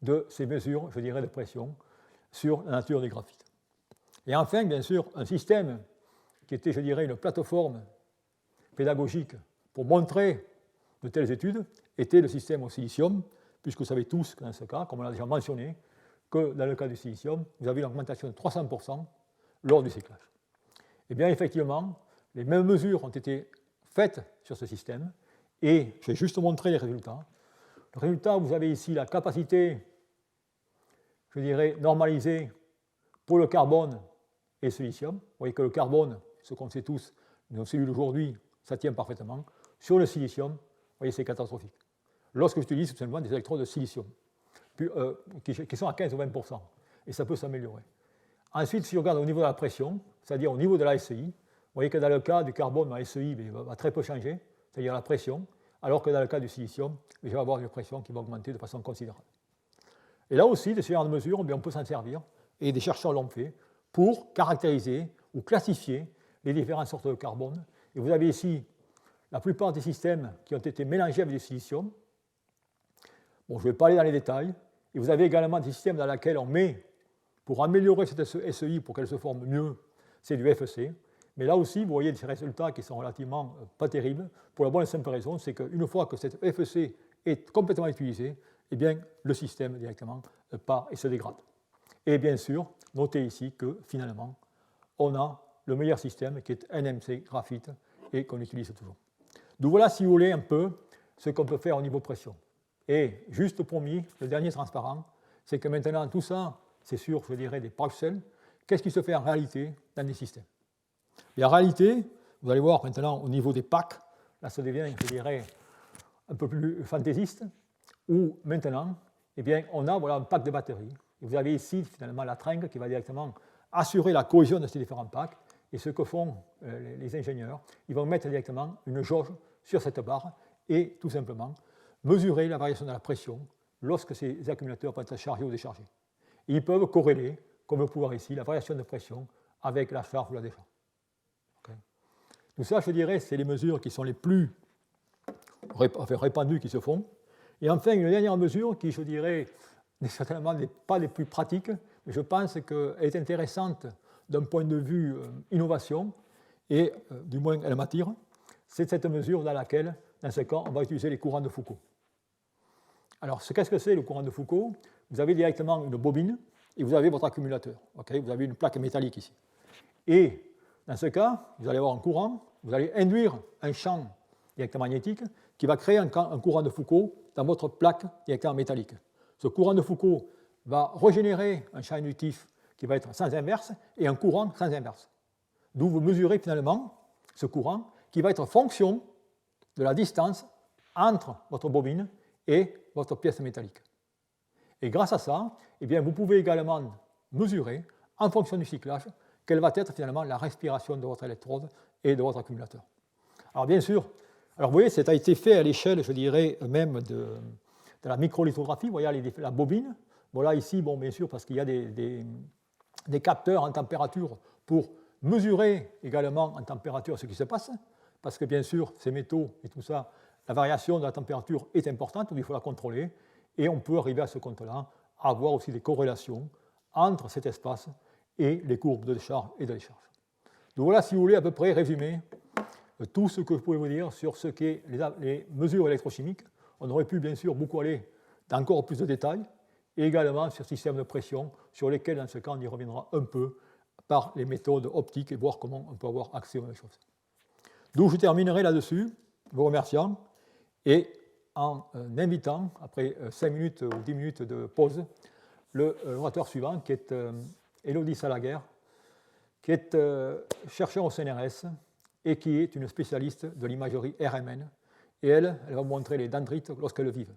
de ces mesures, je dirais, de pression sur la nature des graphites. Et enfin, bien sûr, un système qui était, je dirais, une plateforme pédagogique pour montrer de telles études était le système au silicium, puisque vous savez tous que dans ce cas, comme on l'a déjà mentionné, que dans le cas du silicium, vous avez une augmentation de 300% lors du cyclage. Eh bien, effectivement, les mêmes mesures ont été faites sur ce système, et je vais juste montrer les résultats. Le résultat, vous avez ici la capacité, je dirais, normalisée pour le carbone et le silicium. Vous voyez que le carbone, ce qu'on sait tous, nos cellules aujourd'hui, ça tient parfaitement. Sur le silicium, vous voyez, c'est catastrophique. Lorsque j'utilise tout simplement des électrodes de silicium, qui sont à 15 ou 20%, et ça peut s'améliorer. Ensuite, si je regarde au niveau de la pression, c'est-à-dire au niveau de la SEI, vous voyez que dans le cas du carbone, la SEI va très peu changer, c'est-à-dire la pression, alors que dans le cas du silicium, je vais avoir une pression qui va augmenter de façon considérable. Et là aussi, de ce genre de mesures, on peut s'en servir, et des chercheurs l'ont fait, pour caractériser ou classifier les différentes sortes de carbone. Et vous avez ici la plupart des systèmes qui ont été mélangés avec du silicium. Bon, je ne vais pas aller dans les détails. Et vous avez également des systèmes dans lesquels on met, pour améliorer cette SEI, pour qu'elle se forme mieux, c'est du FEC. Mais là aussi, vous voyez des résultats qui sont relativement pas terribles, pour la bonne et simple raison, c'est qu'une fois que cette FEC est complètement utilisée, eh bien, le système directement part et se dégrade. Et bien sûr, notez ici que finalement, on a le meilleur système qui est NMC graphite et qu'on utilise toujours. Donc voilà, si vous voulez, un peu ce qu'on peut faire au niveau pression. Et juste promis, le dernier transparent, c'est que maintenant, tout ça, c'est sur, je dirais, des parcelles. Qu'est-ce qui se fait en réalité dans des systèmes? Et en réalité, vous allez voir maintenant au niveau des packs, là ça devient, je dirais, un peu plus fantaisiste, où maintenant, eh bien, on a voilà, un pack de batteries. Et vous avez ici, finalement, la tringle qui va directement assurer la cohésion de ces différents packs. Et ce que font les ingénieurs, ils vont mettre directement une jauge sur cette barre et tout simplement mesurer la variation de la pression lorsque ces accumulateurs peuvent être chargés ou déchargés. Et ils peuvent corréler, comme vous pouvez voir ici, la variation de pression avec la charge ou la décharge. Okay. Tout ça, je dirais, c'est les mesures qui sont les plus répandues qui se font. Et enfin, une dernière mesure qui, je dirais, n'est certainement pas les plus pratiques, mais je pense qu'elle est intéressante d'un point de vue innovation, et du moins elle m'attire, c'est cette mesure dans laquelle, dans ce cas, on va utiliser les courants de Foucault. Alors, qu'est-ce que c'est le courant de Foucault? Vous avez directement une bobine et vous avez votre accumulateur. Okay, vous avez une plaque métallique ici. Et dans ce cas, vous allez avoir un courant, vous allez induire un champ électromagnétique qui va créer un courant de Foucault dans votre plaque directement métallique. Ce courant de Foucault va régénérer un champ inductif qui va être sans inverse et un courant sans inverse. D'où vous mesurez finalement ce courant qui va être fonction de la distance entre votre bobine et votre pièce métallique. Et grâce à ça, eh bien, vous pouvez également mesurer, en fonction du cyclage, quelle va être finalement la respiration de votre électrode et de votre accumulateur. Alors bien sûr, alors vous voyez, ça a été fait à l'échelle, je dirais, même de la microlithographie. Vous voyez la bobine. Voilà ici, bon, bien sûr, parce qu'il y a des capteurs en température pour mesurer également en température ce qui se passe, parce que bien sûr, ces métaux et tout ça, la variation de la température est importante, donc il faut la contrôler, et on peut arriver à ce compte-là, à avoir aussi des corrélations entre cet espace et les courbes de charge et de décharge. Donc voilà, si vous voulez, à peu près résumer tout ce que je pouvais vous dire sur ce qu'est les mesures électrochimiques. On aurait pu bien sûr beaucoup aller dans encore plus de détails, et également sur le système de pression, sur lesquels, dans ce cas, on y reviendra un peu par les méthodes optiques et voir comment on peut avoir accès aux mêmes choses. Donc je terminerai là-dessus, vous remerciant, et en invitant, après 5 minutes ou 10 minutes de pause, le orateur suivant, qui est Élodie Salaguerre, qui est chercheur au CNRS et qui est une spécialiste de l'imagerie RMN. Et elle va vous montrer les dendrites lorsqu'elles vivent.